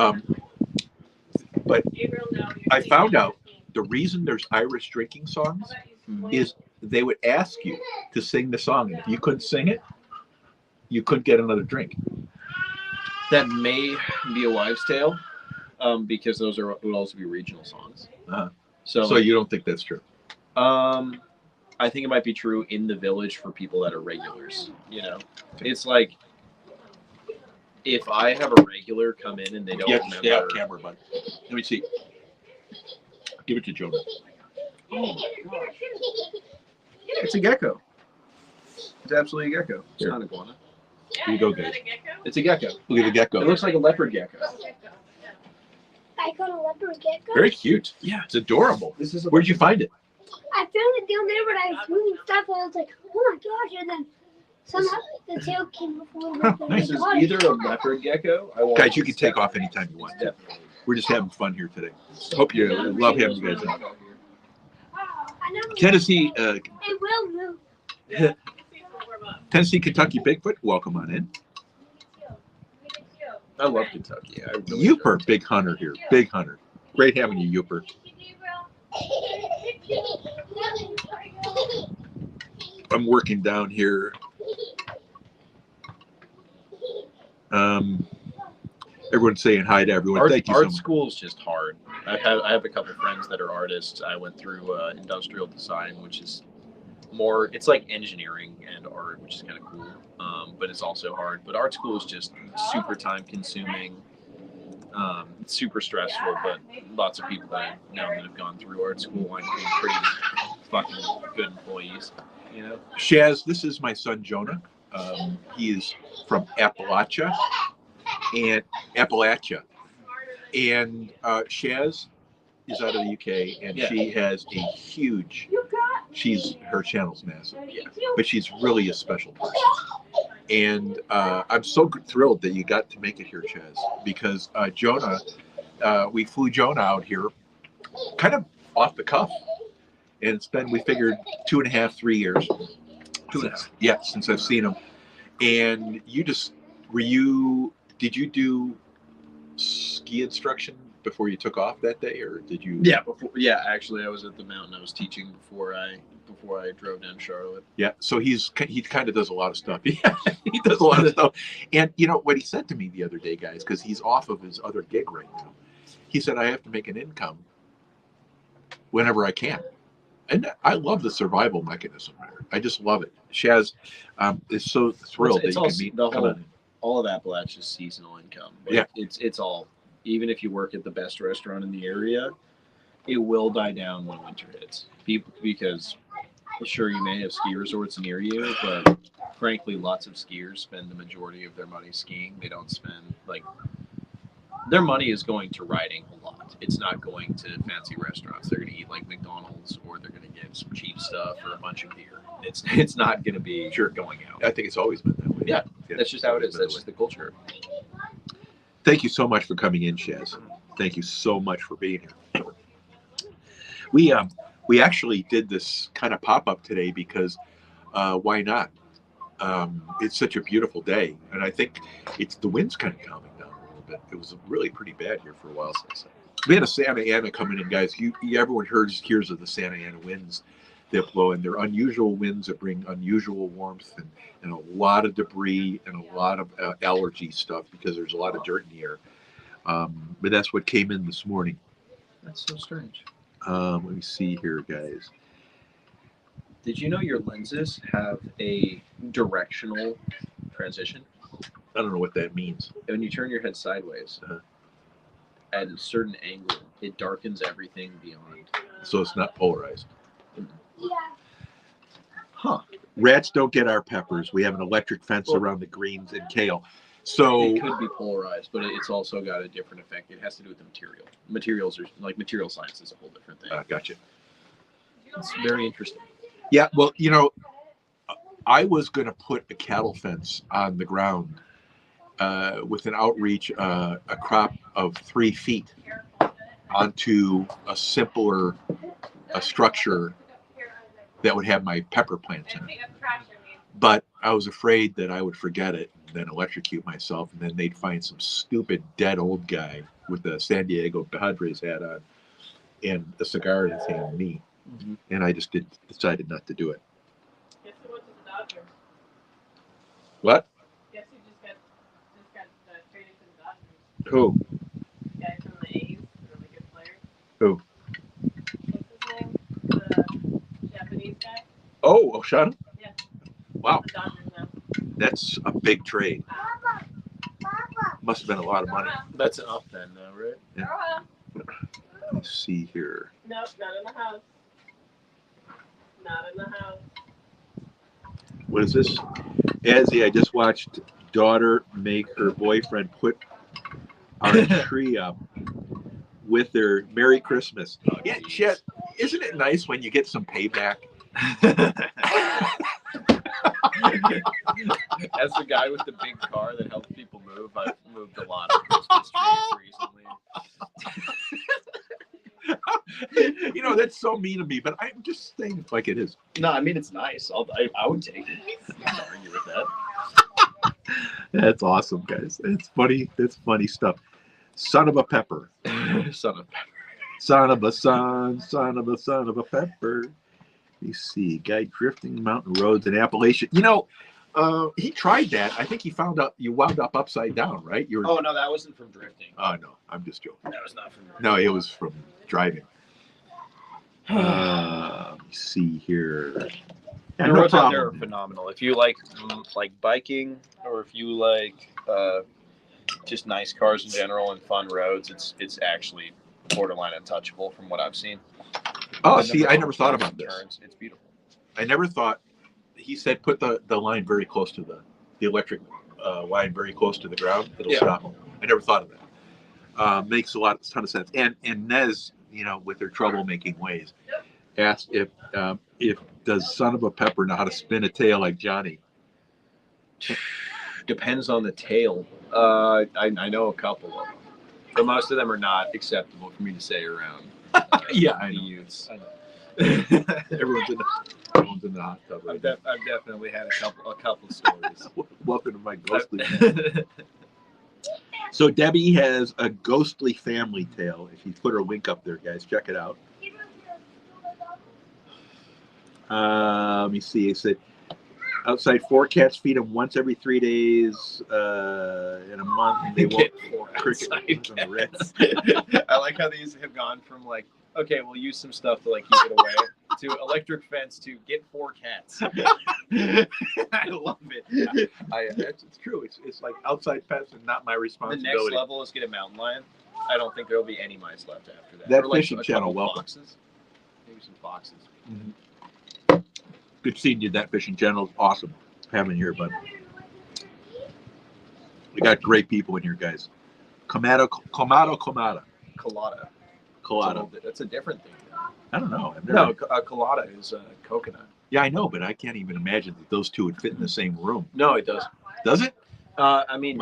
But Gabriel, no, you're I taking found it. out the reason there's Irish drinking songs How about you split is they would ask you to sing the song, and if you couldn't sing it, you couldn't get another drink. That may be a wives' tale, because those would also be regional songs. Uh-huh. So So you don't think that's true? I think it might be true in the village for people that are regulars. You know, it's like if I have a regular come in and they don't remember. Yeah, camera, bud. Let me see. Give it to Jonah. It's a gecko. It's absolutely a gecko. It's Here. not an iguana. Yeah, Here you go, isn't that guys. a gecko? It's a gecko. Look at the It gecko. looks like a leopard gecko. That's a gecko. Yeah. I got a leopard gecko. Very cute. Yeah. It's adorable. This is a Where'd you find it? I found it down there when I was moving stuff, and I was like, oh my gosh! And then somehow the tail came before the Nice. This is either a leopard gecko. I want Guys, you can take off anytime you want. Definitely. We're just having fun here today. Hope you love having you guys in. I know Tennessee, it will move. Let's see if we'll warm up. Tennessee, Kentucky Bigfoot. Welcome on in. I love Kentucky. I really Youper, big hunter here. Big hunter. Great having you, Youper. I'm working down here. Everyone's saying hi to everyone. Art, Thank you so art much. school is just hard. I have a couple friends that are artists. I went through industrial design, which is more. It's like engineering and art, which is kind of cool. But it's also hard. But art school is just super time consuming. It's super stressful. But lots of people that I know that have gone through art school wind up being pretty fucking good employees. You know. Shaz, this is my son Jonah. He is from Appalachia, and Shaz is out of the UK, and Yeah. she has a huge. Her channel's massive, Yeah. but she's really a special person. And I'm so thrilled that you got to make it here, Shaz, because Jonah, we flew Jonah out here, kind of off the cuff, and it's been, we figured, 2.5, 3 years. Since I've seen him. And did you do ski instruction before you took off that day, or did you? Yeah. Actually, I was at the mountain. I was teaching before I drove down to Charlotte. Yeah. So he kind of does a lot of stuff. Yeah, he does a lot of stuff. And you know what he said to me the other day, guys, because he's off of his other gig right now. He said, I have to make an income whenever I can. And I love the survival mechanism there. I just love it. Shaz is so thrilled that you can meet. All of Appalachia is seasonal income. Like, Yeah. It's all. Even if you work at the best restaurant in the area, it will die down when winter hits. People, because Sure, you may have ski resorts near you, but frankly, lots of skiers spend the majority of their money skiing. They don't spend like their money is going to riding a lot. It's not going to fancy restaurants. They're going to eat like McDonald's, or they're going to get some cheap stuff or a bunch of beer. It's not going to be going out. I think it's always been that way. Yeah, Yeah, that's just it's how it always is. been that That's way. just the culture. Thank you so much for coming in, Shaz. Thank you so much for being here. We actually did this kind of pop-up today because why not? It's such a beautiful day, and I think it's the wind's kind of calming down a little bit. It was really pretty bad here for a while. We had a Santa Ana coming in, guys. Everyone hears of the Santa Ana winds that blow, and they're unusual winds that bring unusual warmth and a lot of debris and a lot of allergy stuff because there's a lot of dirt in the air. But that's what came in this morning. That's so strange. Let me see here, guys. Did you know your lenses have a directional transition? I don't know what that means. When you turn your head sideways Uh-huh. at a certain angle, it darkens everything beyond. So it's not polarized. Yeah. Huh. Rats don't get our peppers. We have an electric fence around the greens and kale. So It could be polarized, but it's also got a different effect. It has to do with the material. Materials are like material science is a whole different thing. gotcha. It's very interesting. Yeah, well, I was going to put a cattle fence on the ground with an outreach, a crop of 3 feet onto a simpler structure that would have my pepper plants in it. But I was afraid that I would forget it and then electrocute myself, and then they'd find some stupid dead old guy with the San Diego Padres hat on and a cigar in his hand, me. Mhm. And I just decided not to do it. Guess who went to the Dodgers? What? Guess who just got traded to the Dodgers? Who? Guy from the A's, really good player. Who? What's his name? The Japanese guy. Oh, Oshana? Yeah. Wow, The Dodgers now. that's a big trade. Must have been a lot of money. That's up then, right? Yeah. Let me see here. Nope, not in the house. Not in the house. What is this? Azzy, I just watched daughter make her boyfriend put our tree up with their Merry Christmas. Yeah, Chet, isn't it nice when you get some payback? As the guy with the big car that helps people move, I've moved a lot of Christmas trees recently. That's so mean of me, but I'm just saying it like it is. No, I mean it's nice. I would take it. I can't argue with that. That's awesome, guys. It's funny. It's funny stuff. Son of a pepper. Son of pepper. Son of a son of a pepper. You see, guy drifting mountain roads in Appalachia. He tried that. I think he found out you wound up upside down, right? You were. Oh no, that wasn't from drifting. Oh no, I'm just joking. That was not from drifting. No, it was from driving. Let me see here. The roads out there are phenomenal. If you like biking, or if you like just nice cars in general and fun roads, it's actually borderline untouchable from what I've seen. Oh, see, I never thought about this. Turns, it's beautiful. I never thought. He said put the line very close to the electric line very close to the ground. It'll stop. I never thought of that. Makes a ton of sense. And Nez, with their troublemaking ways, asked if does Son of a Pepper know how to spin a tail like Johnny? Depends on the tail. I know a couple of them, but most of them are not acceptable for me to say around. Yeah, I the know. youths. I know. Everyone's in the hot tub right now. I've definitely had a couple stories. Welcome to my ghostly family. So Debbie has a ghostly family tale. If you put her link up there, guys, check it out. Let me see. It said outside 4 cats feed them once every 3 days in a month. They won't cricket from the rats. I like how these have gone from like, okay, we'll use some stuff to like keep it away, to electric fence to get 4 cats. I love it. It's true. It's like outside pets and not my The responsibility. next level is get a mountain lion. I don't think there'll be any mice left after that. That Or like fishing a channel, couple welcome. foxes. Maybe some foxes. Good seeing you. That fishing channel is awesome. Having you here, bud. We got great people in here, guys. Colada. Colada. That's a different thing. I don't know. No, a colada is coconut. Yeah, I know, but I can't even imagine that those two would fit in the same room. No, it does. Does it? I mean,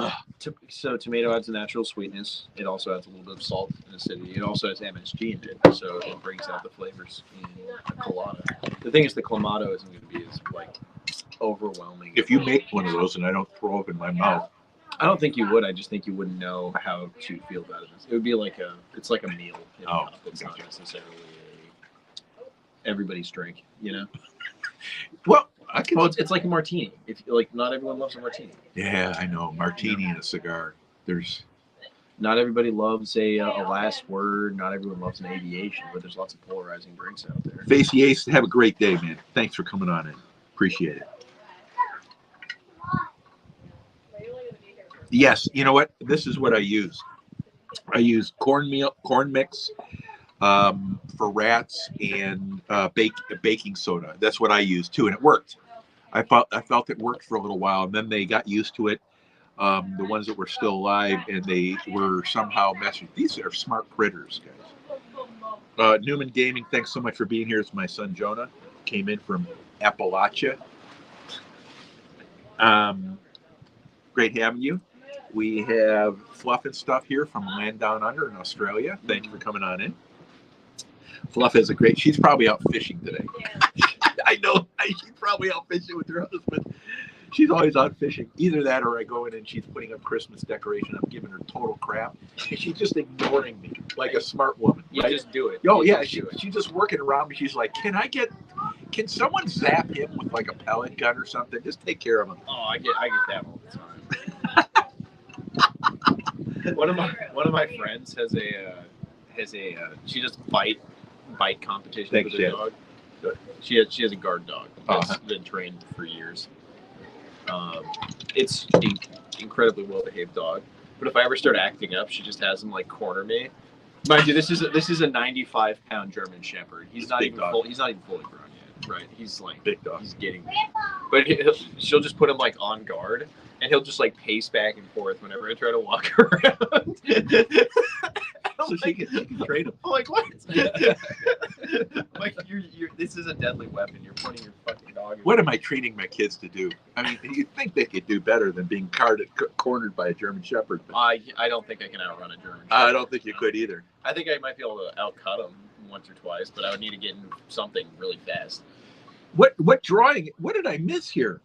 so tomato adds a natural sweetness. It also adds a little bit of salt and acidity. It also has MSG in it, so it brings out the flavors in a colada. The thing is, the clamato isn't going to be as like overwhelming. If you make one of those and I don't throw up in my mouth, I don't think you would. I just think you wouldn't know how to feel about it. It would be like it's like a meal. In a cup. It's not necessarily everybody's drink, you know. well, It's like a martini. If like, not everyone loves a martini. Yeah, I know. Martini and a cigar. There's not everybody loves a last word. Not everyone loves an aviation, but there's lots of polarizing drinks out there. Facey Ace, have a great day, man. Thanks for coming on in. Appreciate it. Yes, you know what? This is what I use. I use corn mix for rats and baking soda. That's what I use too, and it worked. I felt it worked for a little while, and then they got used to it. The ones that were still alive, and they were somehow messing. These are smart critters, guys. Newman Gaming, thanks so much for being here. It's my son Jonah. Came in from Appalachia. Great having you. We have Fluff and stuff here from Land Down Under in Australia. Thank you for coming on in. Fluff has she's probably out fishing today. I know. She's probably out fishing with her husband. She's always out fishing. Either that or I go in and she's putting up Christmas decoration. I'm giving her total crap. And she's just ignoring me like a smart woman. You right? just do it. Oh, yeah. She's just working around me. She's like, can someone zap him with like a pellet gun or something? Just take care of him. Oh, I get that all the time. One of my friends has a she does bite competition with her dog. She has a guard dog that's been trained for years. It's an incredibly well behaved dog, but if I ever start acting up, she just has him like corner me. Mind you, this is a 95-pound German Shepherd. He's not even fully grown yet, right? He's like big dog. He's getting there, but she'll just put him like on guard. And he'll just like pace back and forth whenever I try to walk around. So she can trade him. I'm like, what? Like, this is a deadly weapon. You're pointing your fucking dog. What am I training my kids to do? I mean, you'd think they could do better than being cornered by a German Shepherd. But I don't think I can outrun a German Shepherd. I don't think you could either. I think I might be able to outcut him once or twice, but I would need to get in something really fast. What drawing? What did I miss here?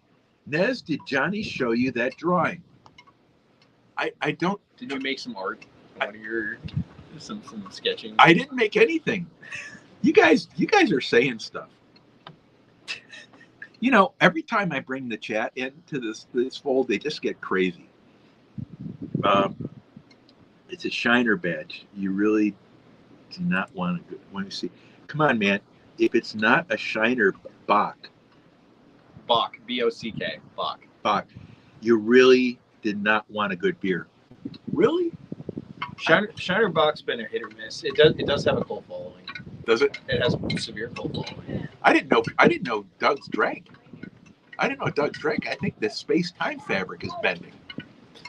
Nez, did Johnny show you that drawing? I don't. Did you make some art? One of your some sketching? I didn't make anything. You guys are saying stuff. You know, every time I bring the chat into this fold, they just get crazy. It's a Shiner badge. You really do not want to. Let me see. Come on, man. If it's not a Shiner Bach. Bock, B-O-C-K, Bock. You really did not want a good beer. Really? Shiner Bock's been a hit or miss. It does have a cult following. Does it? It has a severe cult following. I didn't know Doug's drank. I think the space-time fabric is bending.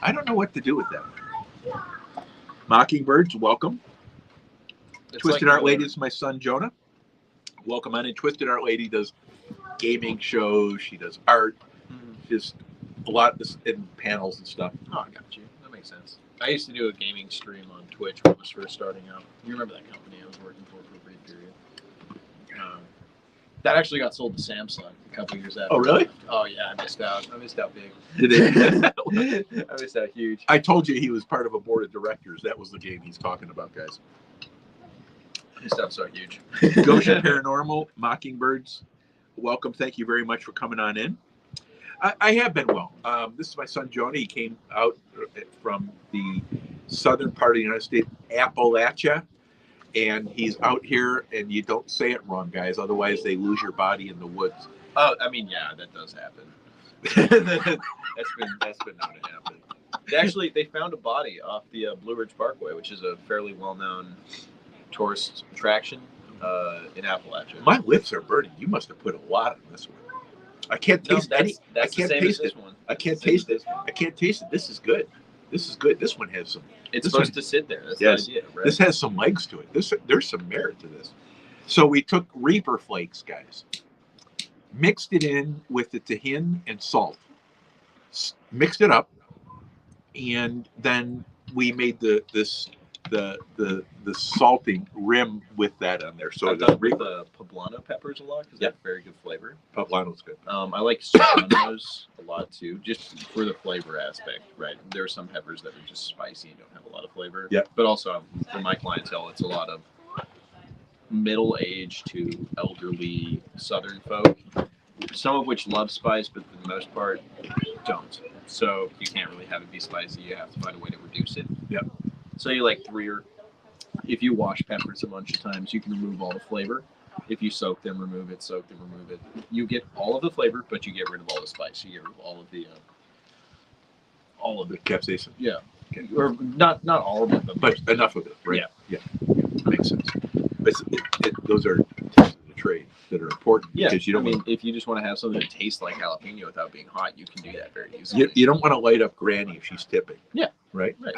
I don't know what to do with that. Mockingbirds, welcome. Twisted Art Lady is my son Jonah. Welcome on in. Twisted Art Lady does gaming shows. She does art. Just a lot in panels and stuff. Oh, I got you. That makes sense. I used to do a gaming stream on Twitch when I was first starting out. You remember that company I was working for a brief period? That actually got sold to Samsung a couple years after. Oh, really? Oh, yeah. I missed out big. Did it? I missed out huge. I told you he was part of a board of directors. That was the game he's talking about, guys. I missed out so huge. Goshen Paranormal, Mockingbirds. Welcome. Thank you very much for coming on in. I have been well. This is my son, Jonah. He came out from the southern part of the United States, Appalachia, and he's out here, and you don't say it wrong, guys. Otherwise, they lose your body in the woods. Oh, I mean, yeah, that does happen. that's been known to happen. They found a body off the Blue Ridge Parkway, which is a fairly well-known tourist attraction in Appalachia. My lips are burning. You must have put a lot on this one. I can't No, taste any. that's I can't the same as taste this it. one. I can't Same as taste it. this one. I can't taste it. This is good. This is good. This one has some. It's This supposed one- to sit there. That's Yes. the idea, right? This has some legs to it. There's some merit to this. So we took Reaper flakes, guys, mixed it in with the tahin and salt, mixed it up, and then we made the salting rim with that on there. So I've the done with Reaper the poblano peppers a lot because Yeah. they have very good flavor. poblano's good. I like serranos a lot too, just for the flavor aspect, right? There are some peppers that are just spicy and don't have a lot of flavor. Yeah. But also for my clientele, it's a lot of middle-aged to elderly Southern folk, some of which love spice, but for the most part, don't. So you can't really have it be spicy. You have to find a way to reduce it. Yep. So you like if you wash peppers a bunch of times, you can remove all the flavor. If you soak them, remove it. Soak them, remove it. You get all of the flavor, but you get rid of all the spice. You get rid of all of The capsaicin, yeah, or not all of it, but enough of it, right? Yeah. Makes sense. Those are tips of the trade that are important because you don't I mean, if you just want to have something that tastes like jalapeno without being hot, you can do that very easily. you don't want to light up Granny if she's tipping. Yeah. Right. Right.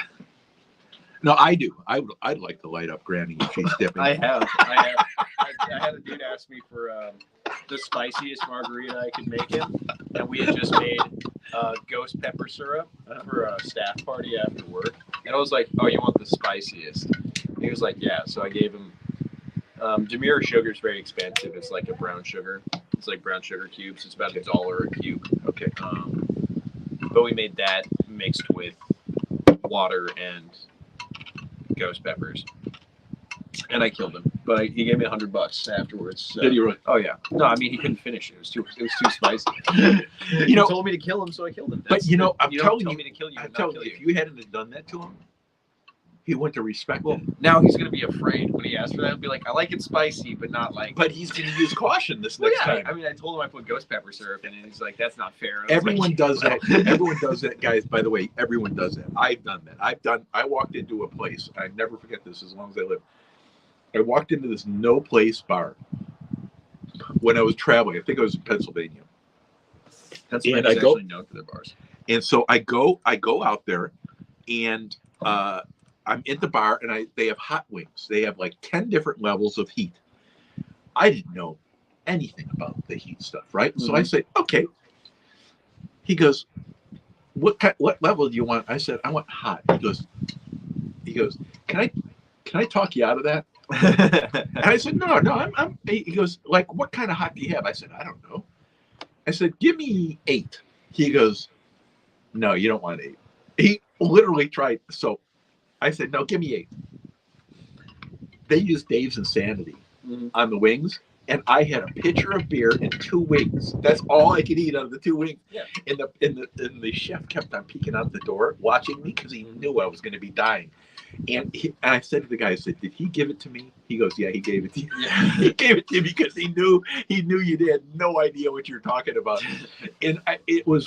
No, I do. I'd like to light up Granny if she's tipping. I had a dude ask me for the spiciest margarita I could make him, and we had just made ghost pepper syrup for a staff party after work, and I was like, "Oh, you want the spiciest?" And he was like, "Yeah." So I gave him. Demure sugar is very expensive. It's like a brown sugar. It's like brown sugar cubes. It's about $1 a cube. Okay. But we made that mixed with water and ghost peppers, and I killed him. But he gave me $100 afterwards. So. Did you really? Oh yeah. No, I mean he couldn't finish it. It was too spicy. You know, he told me to kill him, so I killed him. but you know, I'm you don't telling tell you, me to kill you. I'm and not telling kill you, you. if you hadn't have done that to him, he wouldn't have respected Well, it. now he's gonna be afraid when he asks for that. He'll be like, "I like it spicy, but not like." But he's going to use caution this Well, next yeah, time. I mean, I told him I put ghost pepper syrup in, and he's like, "That's not fair." And I was Everyone like, does that. Everyone does that, guys. By the way, everyone does that. I've done that. I walked into a place. I never forget this as long as I live. I walked into this no place bar when I was traveling. I think I was in Pennsylvania. Pennsylvania's and I go- actually known for their bars. And so I go out there, and I'm in the bar, and they have hot wings. They have like 10 different levels of heat. I didn't know anything about the heat stuff, right? So I said, okay. He goes, what level do you want? I said, I want hot. He goes, can I talk you out of that? And I said, no, I'm. He goes, like, what kind of hot do you have? I said, I don't know. I said, give me 8. He goes, no, you don't want 8. He literally tried. So I said, no, give me 8. They used Dave's Insanity on the wings, and I had a pitcher of beer and 2 wings. That's all I could eat out of the 2 wings. Yeah. And the chef kept on peeking out the door, watching me because he knew I was going to be dying. And I said to the guy, I said, did he give it to me? He goes, yeah, he gave it to you. Yeah. He gave it to me because he knew you had no idea what you're talking about. And that was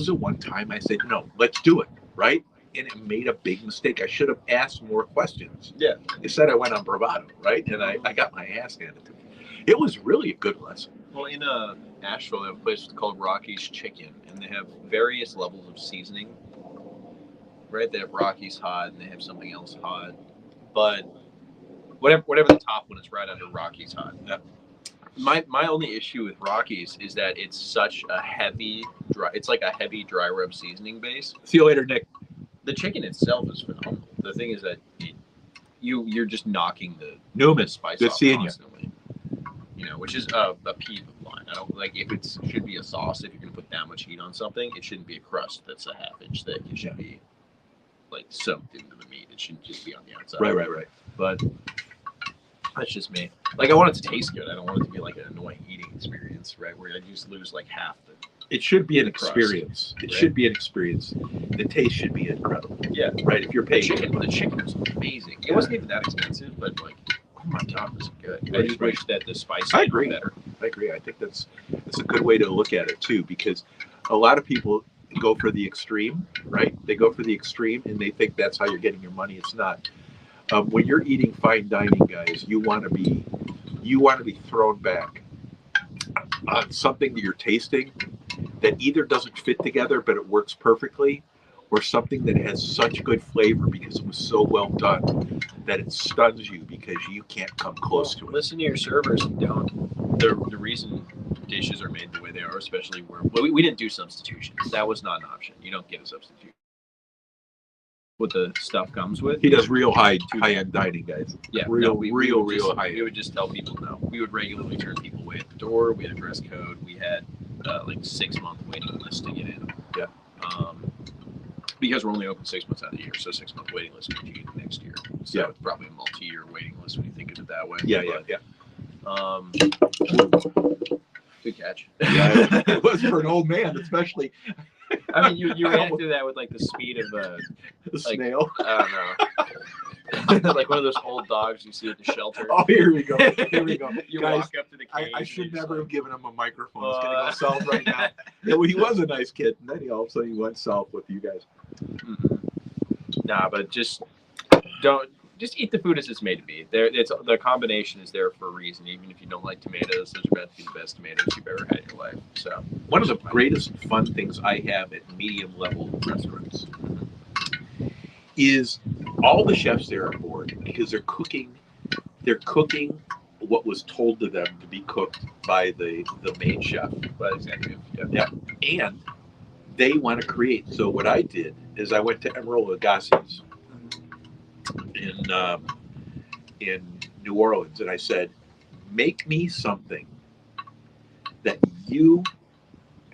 the one time I said, no, let's do it, right? And it made a big mistake. I should have asked more questions. Yeah. Instead, I went on bravado, right? And I got my ass handed to me. It was really a good lesson. Well, in Asheville, they have a place called Rocky's Chicken, and they have various levels of seasoning. Right? They have Rocky's hot, and they have something else hot. But whatever the top one is, right under Rocky's hot. Yeah. My only issue with Rocky's is that it's such a heavy it's like a heavy dry rub seasoning base. See you later, Nick. The chicken itself is phenomenal. The thing is that you're just knocking the Newman, spice good off seeing you. constantly. You know, which is a peeve of mine. I don't like if it should be a sauce. If you're gonna put that much heat on something, it shouldn't be a crust that's a ½ inch thick. It should be like soaked into the meat. It shouldn't just be on the outside. Right. But that's just me. Like I want it to taste good. I don't want it to be like an annoying eating experience, right? Where I just lose like half the. It should be an crust, experience. It right? should be an experience. The taste should be incredible. Yeah. Right. If you're The paying. chicken was amazing. It wasn't even that expensive, but like, oh my god, was it good? I just wish that the spice I was agree. better. I agree. I think that's a good way to look at it too, because a lot of people go for the extreme, right? They go for the extreme and they think that's how you're getting your money. It's not. When you're eating fine dining, guys, you want to be thrown back. on something that you're tasting that either doesn't fit together but it works perfectly, or something that has such good flavor because it was so well done that it stuns you because you can't come close to it. Listen to your servers and don't. The reason dishes are made the way they are, especially where we didn't do substitutions. That was not an option. You don't get a substitute. What the stuff comes with. He does real high-end dining, guys. Yeah, real high. We high. would just tell people no. We would regularly turn people away at the door. We had a dress code. We had like 6-month waiting list to get in. Yeah. Because we're only open 6 months out of the year, so 6-month waiting list means you get it next year. So Yeah. it's probably a multi-year waiting list when you think of it that way. Yeah. Good catch. Yeah, it was for an old man, especially I mean, you ran through that with like the speed of a like, snail. I don't know, like one of those old dogs you see at the shelter. Oh, here we go. Here we go. You Guys, walk up to the cage. I should and you're never have just given him a microphone. It's going to go south right now. like, Yeah, well, he was a nice kid, and then he all of a sudden he went south with you guys. Nah, but just eat the food as it's made to be. The combination is there for a reason. Even if you don't like tomatoes, those are about to be the best tomatoes you've ever had in your life. So One of the greatest fun things I have at medium level restaurants is all the chefs there are bored because they're cooking what was told to them to be cooked by the main chef. but executive, And they want to create. So what I did is I went to Emeril Lagasse's in New Orleans, and I said, make me something that you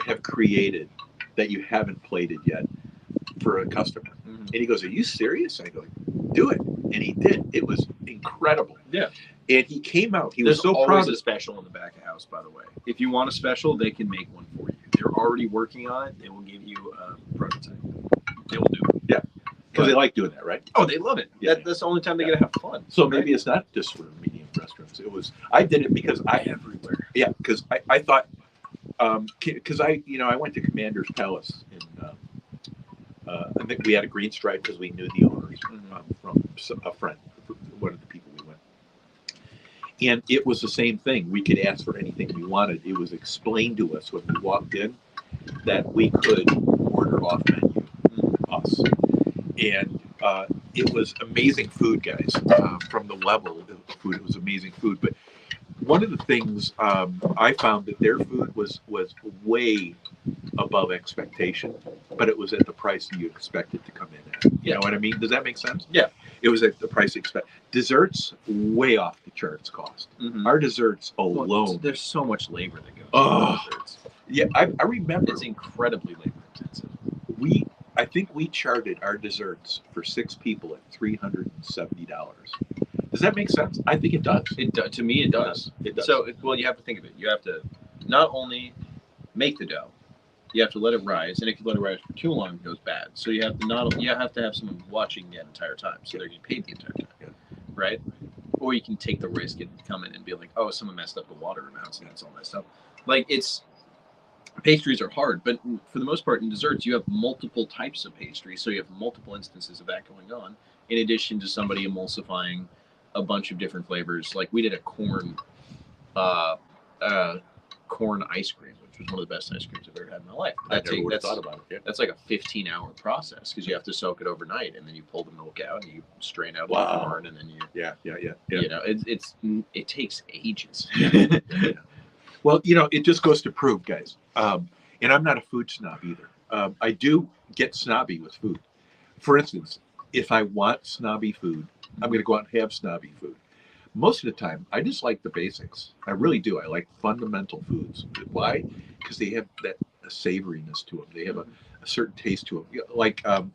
have created that you haven't plated yet for a customer. And he goes, are you serious? I go, do it. And he did. It was incredible. Yeah. And he came out. He There's was so always proud. a special in the back of house, by the way. If you want a special, they can make one for you. They're already working on it. They will give you a prototype. They will do it. Yeah. Because they like doing that, right? Oh, they love it. Yeah. That's the only time they get to have fun. So maybe it's not just for medium restaurants. I did it because Everywhere. because I thought, because I went to Commander's Palace I think we had a green stripe because we knew the owners from a friend, one of the people we went. And it was the same thing. We could ask for anything we wanted. It was explained to us when we walked in that we could order off menu us. And it was amazing food, guys. From the level of the food, it was amazing food. But one of the things I found that their food was way above expectation, but it was at the price that you expected to come in at. You know what I mean? Does that make sense? Yeah. It was at the price you expect. Desserts, way off the charts cost. Our desserts alone. There's so much labor that goes Oh. into desserts. Yeah, I remember. It's incredibly labor intensive. I think we charted our desserts for 6 people at $370. Does that make sense? I think it does. To me, it does. It does. So, you have to think of it. You have to not only make the dough, you have to let it rise, and if you let it rise for too long, it goes bad. So you have to have someone watching the entire time, so they're getting paid the entire time, right? Or you can take the risk and come in and be like, oh, someone messed up the water amounts, and it's all messed up. Like pastries are hard, but for the most part in desserts, you have multiple types of pastry, so you have multiple instances of that going on, in addition to somebody emulsifying a bunch of different flavors. Like we did a corn ice cream, which was one of the best ice creams I've ever had in my life. I never would have thought about it. Yeah. That's like a 15-hour process because you have to soak it overnight, and then you pull the milk out and you strain out the corn, and then you Yeah. you know it takes ages. Well, it just goes to prove, guys. And I'm not a food snob either. I do get snobby with food. For instance, if I want snobby food, I'm going to go out and have snobby food. Most of the time, I just like the basics. I really do. I like fundamental foods. Why? Because they have that savoriness to them. They have a certain taste to them.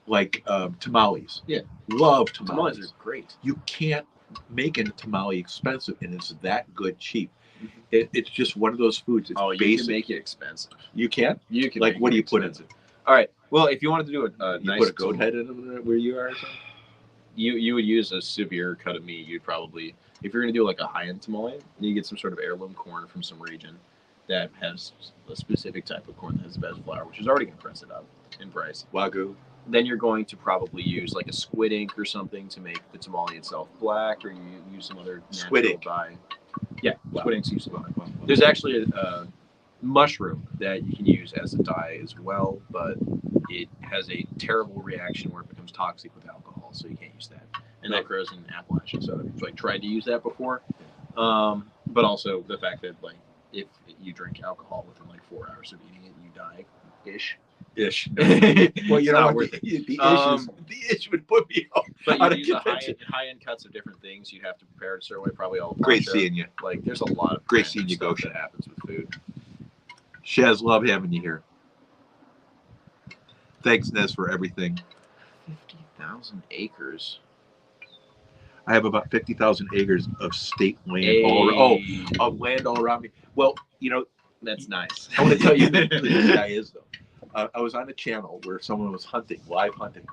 Like tamales. Yeah. Love Tamales tamales. are great. You can't make a tamale expensive, and it's that good cheap. It's just one of those foods. It's You basic. can make it expensive. You can? You can. Like, make what it do you put in it? expensive. All right. Well, if you wanted to do a You nice put a goat head in it where you are or something? you would use a severe cut of meat. You'd probably, if you're going to do like a high-end tamale, you get some sort of heirloom corn from some region that has a specific type of corn that has the best flour, which is already going to press it up in price. Wagyu. Then you're going to probably use like a squid ink or something to make the tamale itself black, or you use some other Squid natural ink. dye. Yeah, squid ink's used a lot. There's actually a mushroom that you can use as a dye as well, but it has a terrible reaction where it becomes toxic with alcohol, so you can't use that. And that grows in Appalachia, so I've like tried to use that before. But also the fact that like if you drink alcohol within like 4 hours of eating it, you die ish. Well, you It's know not what? worth The ish would put me out. But Out you of use a contention. high end cuts of different things. You have to prepare it a certain way. Probably all Great matcha. seeing you. Like there's a lot of Great random seeing you, stuff Goshen. that happens with food. Shaz, love having you here. Thanks, Nez, for everything. 50,000 acres. I have about 50,000 acres of state land of land all around me. Well, you know, That's nice. I want to tell you who this guy is, though. I was on a channel where someone was hunting, live hunting,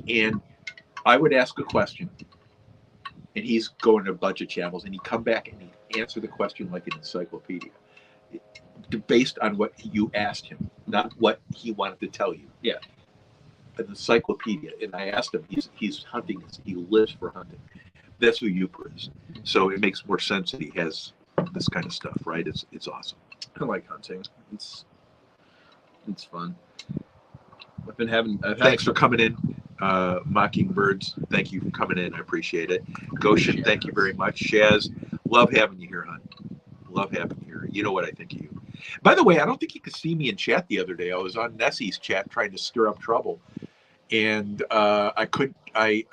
and I would ask a question, and he's going to a bunch of channels, and he'd come back and he'd answer the question like an encyclopedia, based on what you asked him, not what he wanted to tell you. Yeah. An encyclopedia. And I asked him, he's hunting, he lives for hunting. That's who Uper is. So it makes more sense that he has this kind of stuff, right? It's awesome. I like hunting. It's fun. Thanks for coming in. Mockingbirds, thank you for coming in. I appreciate it. Goshen, thank you very much. Shaz, love having you here, hon. Love having you here. You know what I think of you. By the way, I don't think you could see me in chat the other day. I was on Nessie's chat trying to stir up trouble, and I couldn't. I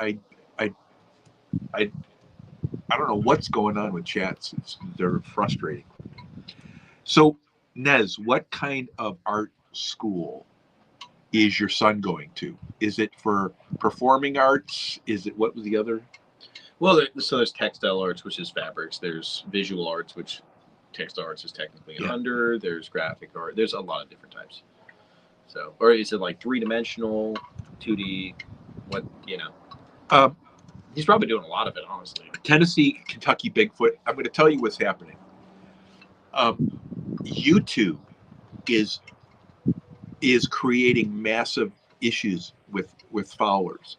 don't know what's going on with chats. They're frustrating. So, Nez, what kind of art school is your son going to? Is it for performing arts? Is it, what was the other? Well, so there's textile arts, which is fabrics. There's visual arts, which textile arts is technically under. There's graphic art. There's a lot of different types. So, or is it like 3-dimensional, 2D? What, you know? He's probably doing a lot of it, honestly. Tennessee, Kentucky Bigfoot. I'm going to tell you what's happening. YouTube is creating massive issues with followers.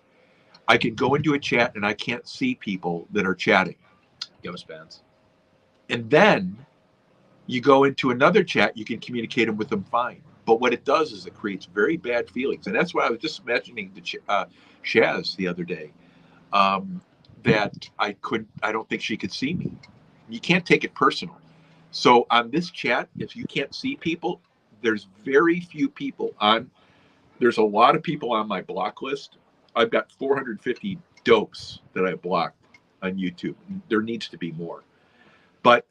I can go into a chat and I can't see people that are chatting. Ghost bands. And then you go into another chat, you can communicate with them fine. But what it does is it creates very bad feelings. And that's why I was just mentioning to Shaz the other day, that I don't think she could see me. You can't take it personal. So on this chat, if you can't see people, there's very few people on. There's a lot of people on my block list. I've got 450 dopes that I blocked on YouTube. There needs to be more. But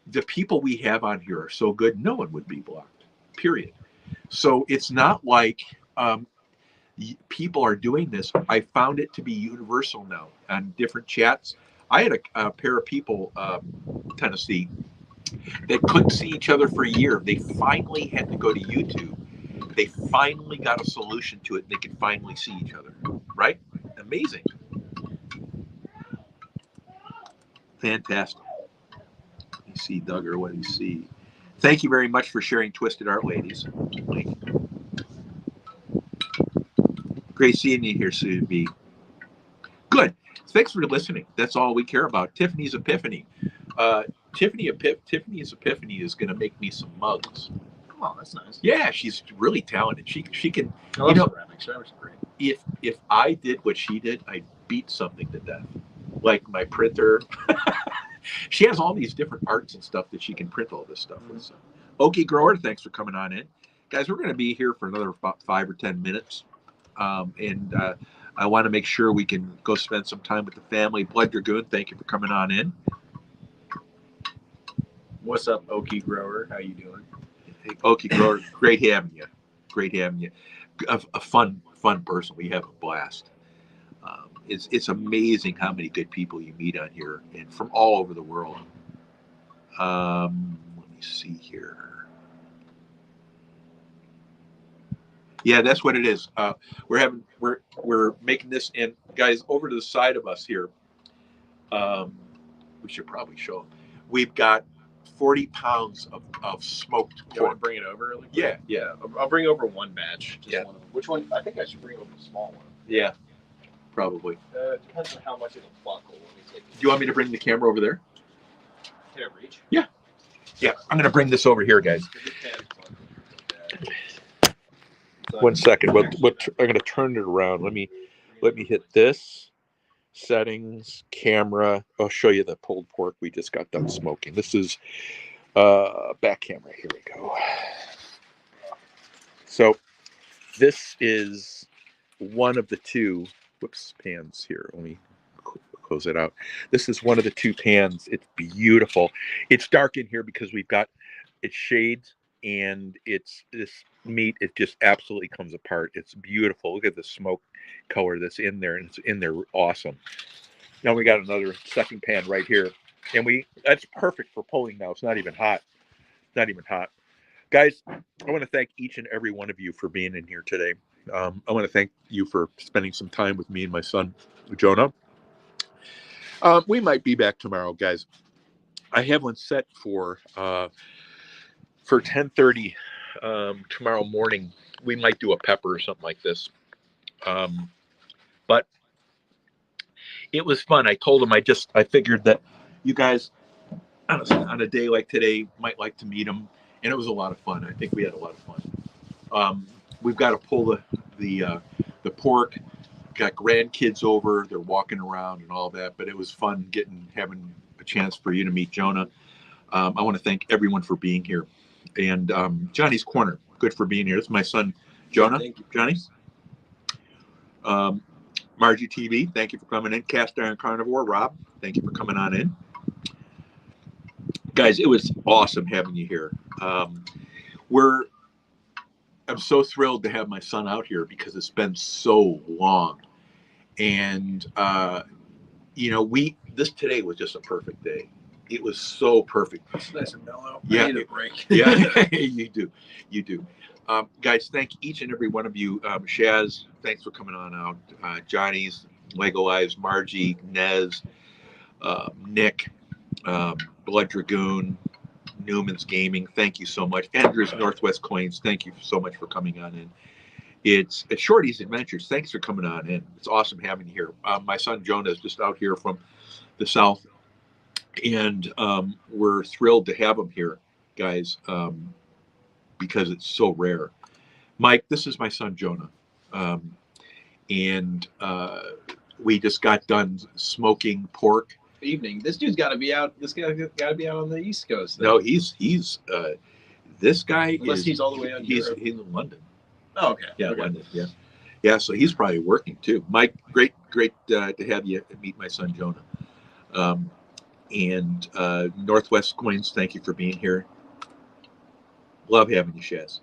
the people we have on here are so good, no one would be blocked, period. So it's not like people are doing this. I found it to be universal now on different chats. I had a pair of people, Tennessee, that couldn't see each other for a year. They finally had to go to YouTube. They finally got a solution to it. They could finally see each other, right? Amazing. Fantastic. Let me see, Duggar, what do you see? Thank you very much for sharing Twisted Art, ladies. Great seeing you here, Sue B. Good. Thanks for listening. That's all we care about. Tiffany's Epiphany. Tiffany's Epiphany is going to make me some mugs. Oh, that's nice. Yeah, she's really talented. She can. I love ceramics. Ceramics are great. If I did what she did, I'd beat something to death. Like my printer. She has all these different arts and stuff that she can print all this stuff with. So. Okie Grower, thanks for coming on in. Guys, we're going to be here for another about 5 or 10 minutes. And I want to make sure we can go spend some time with the family. Blood Dragoon, thank you for coming on in. What's up, Okie Grower? How you doing? Okie Grower, great having you. Great having you. A fun person. We have a blast. It's amazing how many good people you meet on here and from all over the world. Let me see here. Yeah, that's what it is. We're making this, and guys, over to the side of us here. We should probably show them. We've got 40 pounds of smoked You want pork. to bring it over? Really quick? Yeah. Yeah. I'll bring over one batch. Just Yeah. one of them. Which one? I think I should bring over the small one. Yeah, probably. It depends on how much it'll buckle. Let me take Do you want me to bring the camera over there? Can I reach? Yeah, I'm gonna bring this over here, guys. One second. What? I'm gonna turn it around. Let me hit this. Settings, camera. I'll show you the pulled pork we just got done smoking. This is back camera. Here we go. So this is one of the two. Whoops, pans here. Let me close it out. This is one of the two pans. It's beautiful. It's dark in here because we've got it shades, and it's this meat. It just absolutely comes apart. It's beautiful. Look at the smoke color that's in there, and it's in there awesome. Now we got another second pan right here, and that's perfect for pulling now. It's not even hot. Not even hot. Guys, I want to thank each and every one of you for being in here today. I want to thank you for spending some time with me and my son, Jonah. We might be back tomorrow, guys. I have one set for 10:30 tomorrow morning. We might do a pepper or something like this. But it was fun. I told him I figured that you guys on a day like today might like to meet him, and it was a lot of fun. I think we had a lot of fun. We've got to pull the pork. Got grandkids over. They're walking around and all that, but it was fun having a chance for you to meet Jonah. I want to thank everyone for being here, and Johnny's Corner, good for being here. This is my son, Jonah. Thank you, Johnny. Margie TV, thank you for coming in. Cast Iron Carnivore, Rob, thank you for coming on in. Guys, it was awesome having you here. I'm so thrilled to have my son out here because it's been so long. And, today was just a perfect day. It was so perfect. It's nice and mellow. Yeah, I need a break. Yeah, you do. Guys, thank each and every one of you. Shaz, thanks for coming on out. Johnny's, Lego Lives, Margie, Nez, Nick, Blood Dragoon, Newman's Gaming, thank you so much. Andrew's Northwest Coins, thank you so much for coming on in. It's Shorty's Adventures, thanks for coming on in. It's awesome having you here. My son Jonah is just out here from the south, and we're thrilled to have him here, guys, because it's so rare. Mike, this is my son Jonah, and we just got done smoking pork. Evening. This dude's got to be out. This guy got to be out on the East Coast. No, he's this guy unless he's all the way out. He's in London. Oh, okay. Yeah, okay. London. Yeah. So he's probably working too. Mike, great to have you meet my son Jonah. And Northwest Coins, thank you for being here. Love having you, Shaz.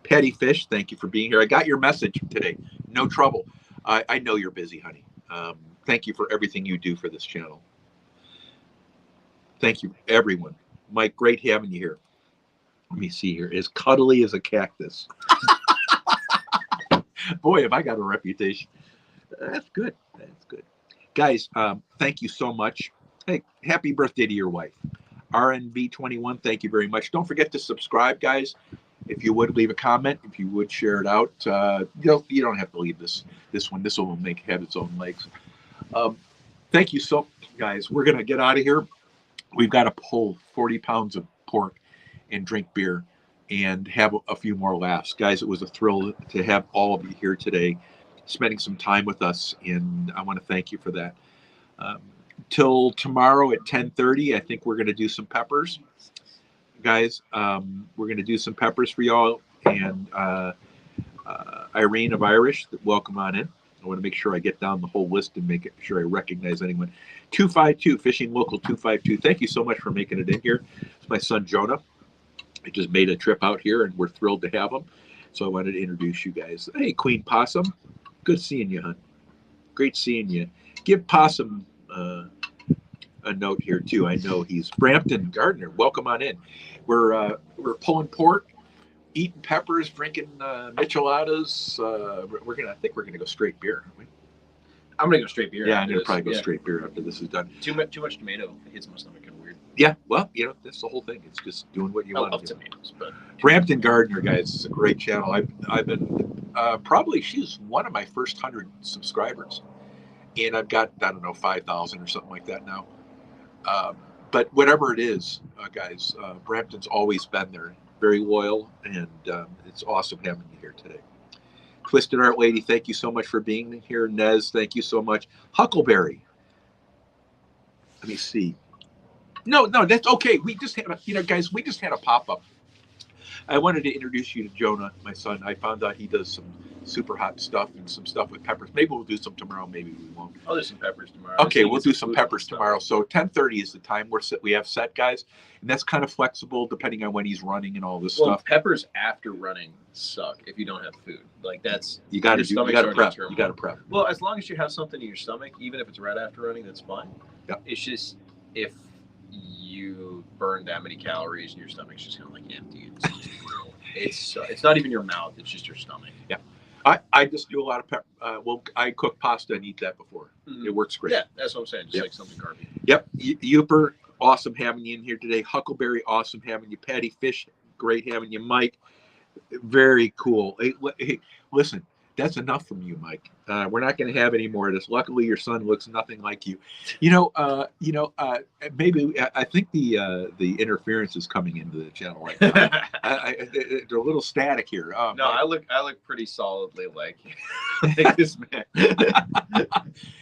Petty Fish, thank you for being here. I got your message today. No trouble. I know you're busy, honey. Thank you for everything you do for this channel. Thank you, everyone. Mike, great having you here. Let me see here. As cuddly as a cactus. Boy, have I got a reputation. That's good. That's good. Guys, thank you so much. Hey, happy birthday to your wife. RNB21, thank you very much. Don't forget to subscribe, guys. If you would leave a comment, if you would share it out. You don't have to leave this one. This one will have its own legs. Thank you so much, guys. We're going to get out of here. We've got to pull 40 pounds of pork and drink beer and have a few more laughs. Guys, it was a thrill to have all of you here today, spending some time with us, and I want to thank you for that. Till tomorrow at 10:30, I think we're going to do some peppers. Guys, we're going to do some peppers for y'all, and Irene of Irish, welcome on in. I want to make sure I get down the whole list and make sure I recognize anyone. 252, Fishing Local 252. Thank you so much for making it in here. It's my son, Jonah. I just made a trip out here, and we're thrilled to have him. So I wanted to introduce you guys. Hey, Queen Possum. Good seeing you, hon. Great seeing you. Give Possum a note here, too. I know he's Brampton Gardner. Welcome on in. We're pulling pork, eating peppers, drinking micheladas. I think we're gonna go straight beer, aren't we? I'm gonna go straight beer. Yeah, I'm gonna probably go straight beer after this is done. Too much tomato hits my stomach kind of weird. Yeah, well, that's the whole thing. It's just doing what you want. I love tomatoes, but Brampton Gardner, guys, is a great channel. I've been probably she's one of my first 100 subscribers, and I've got 5,000 or something like that now. but whatever it is, guys, Brampton's always been there, very loyal, and it's awesome having you here today. Twisted Art Lady, thank you so much for being here. Nez, thank you so much. Huckleberry. Let me see. No, that's okay. We just had guys, we just had a pop-up. I wanted to introduce you to Jonah, my son. I found out he does some super hot stuff and some stuff with peppers. Maybe we'll do some tomorrow. Maybe we won't. I'll do some peppers tomorrow. Okay, we'll do some peppers tomorrow. So 10:30 is the time we have set, guys, and that's kind of flexible depending on when he's running and all this stuff. Peppers after running suck if you don't have food. Like that's you got to prep. You got to prep. Well, as long as you have something in your stomach, even if it's right after running, that's fine. Yeah. It's just if you burn that many calories and your stomach's just kind of like empty. It's not even your mouth; it's just your stomach. Yeah. I just do a lot of pepper. I cook pasta and eat that before. Mm-hmm. It works great. Yeah, that's what I'm saying. Just like something carby. Yep. Youper, awesome having you in here today. Huckleberry, awesome having you. Patty Fish, great having you. Mike, very cool. Hey, listen, that's enough from you, Mike. We're not going to have any more of this. Luckily, your son looks nothing like you. Maybe I think the interference is coming into the channel right now. They're a little static here. No, I look pretty solidly like this man.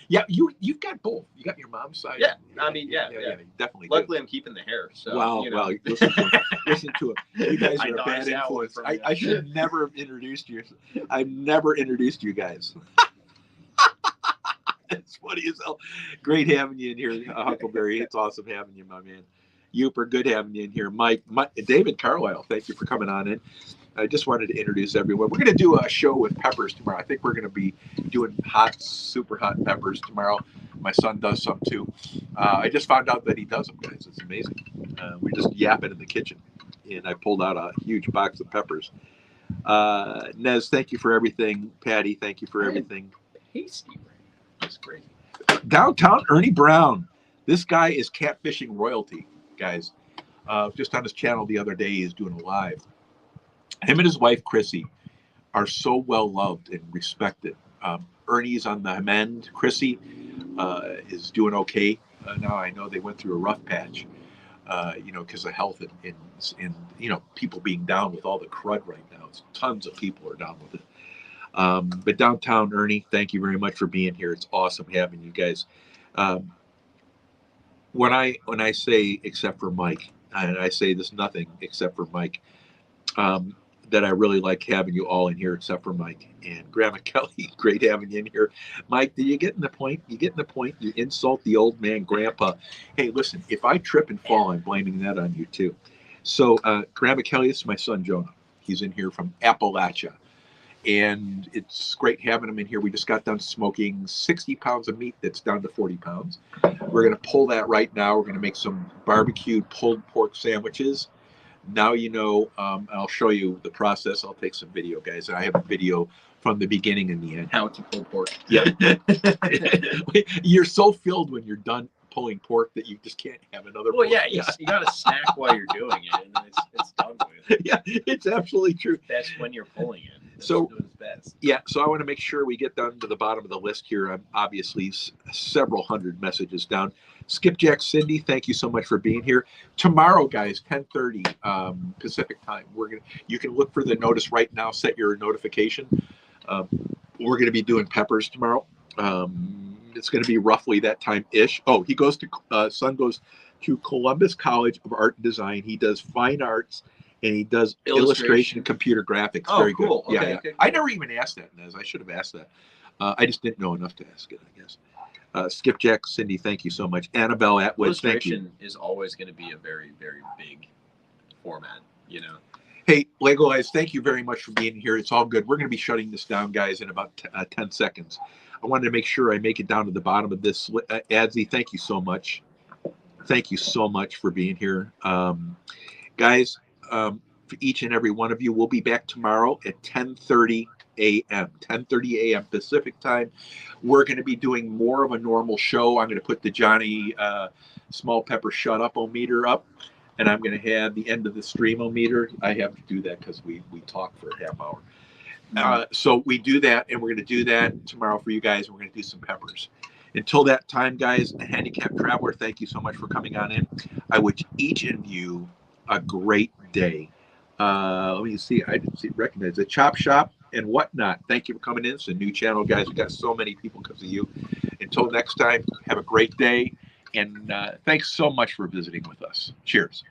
Yeah, you've got both. You got your mom's side. Yeah, I mean, yeah, definitely. Luckily, I'm keeping the hair. So well, listen to him. Listen to him. You guys are a bad influence. I should have never introduced you. I've never introduced you guys. It's funny as hell. Great having you in here, Huckleberry. It's awesome having you, my man. Youper, good having you in here. Mike, David Carlisle, thank you for coming on in. I just wanted to introduce everyone. We're going to do a show with peppers tomorrow. I think we're going to be doing super hot peppers tomorrow. My son does some too. I just found out that he does them, guys. It's amazing. We're just yapping in the kitchen, and I pulled out a huge box of peppers. Nez, thank you for everything. Patty, thank you for everything. Tasty. That's great. Downtown Ernie Brown. This guy is catfishing royalty, guys. Just on his channel the other day, he's doing a live. Him and his wife, Chrissy, are so well loved and respected. Ernie's on the mend. Chrissy is doing okay. Now I know they went through a rough patch, because of health and people being down with all the crud right now. Tons of people are down with it. But downtown Ernie, thank you very much for being here. It's awesome having you guys. When I say except for Mike, and I say this nothing except for Mike, that I really like having you all in here except for Mike and Grandma Kelly. Great having you in here. Mike, do you get in the point? You insult the old man, Grandpa. Hey, listen, if I trip and fall, I'm blaming that on you too. So Grandma Kelly, this is my son, Jonah. He's in here from Appalachia. And it's great having him in here. We just got done smoking 60 pounds of meat that's down to 40 pounds. We're going to pull that right now. We're going to make some barbecued pulled pork sandwiches. Now I'll show you the process. I'll take some video, guys. I have a video from the beginning and the end. How to pull pork. Yeah. You're so filled when you're done pulling pork that you just can't have another Well, pork. yeah, you got to snack while you're doing it, and then it's done with. Yeah, it's absolutely true. That's when you're pulling it. That's So, doing its best. Yeah, so I want to make sure we get down to the bottom of the list here. I'm obviously several hundred messages down. Skipjack Cindy, thank you so much for being here. Tomorrow, guys, 10:30 Pacific time. You can look for the notice right now. Set your notification. We're going to be doing peppers tomorrow. It's going to be roughly that time-ish. Oh, son goes to Columbus College of Art and Design. He does fine arts. And he does illustration and computer graphics. Oh, very cool. Good. Okay, yeah. okay, cool. I never even asked that, Nez. I should have asked that. I just didn't know enough to ask it, I guess. Skipjack, Cindy, thank you so much. Annabelle Atwood, thank you. Illustration is always going to be a very, very big format, Hey, Lego Eyes, thank you very much for being here. It's all good. We're going to be shutting this down, guys, in about 10 seconds. I wanted to make sure I make it down to the bottom of this. Adzi, thank you so much. Thank you so much for being here. Guys, for each and every one of you, we'll be back tomorrow at 10:30 a.m. 10:30 a.m. Pacific time. We're going to be doing more of a normal show. I'm going to put the Johnny Small Pepper Shut Up-o-meter up, and I'm going to have the end of the stream-o-meter. I have to do that because we talk for a half hour. So we do that, and we're going to do that tomorrow for you guys. We're going to do some peppers. Until that time, guys, Handicapped Traveler, thank you so much for coming on in. I wish each of you a great day. Let me see. I didn't recognize the Chop Shop and Whatnot. Thank you for coming in. It's a new channel, guys. We got so many people because of you. Until next time, have a great day. And thanks so much for visiting with us. Cheers.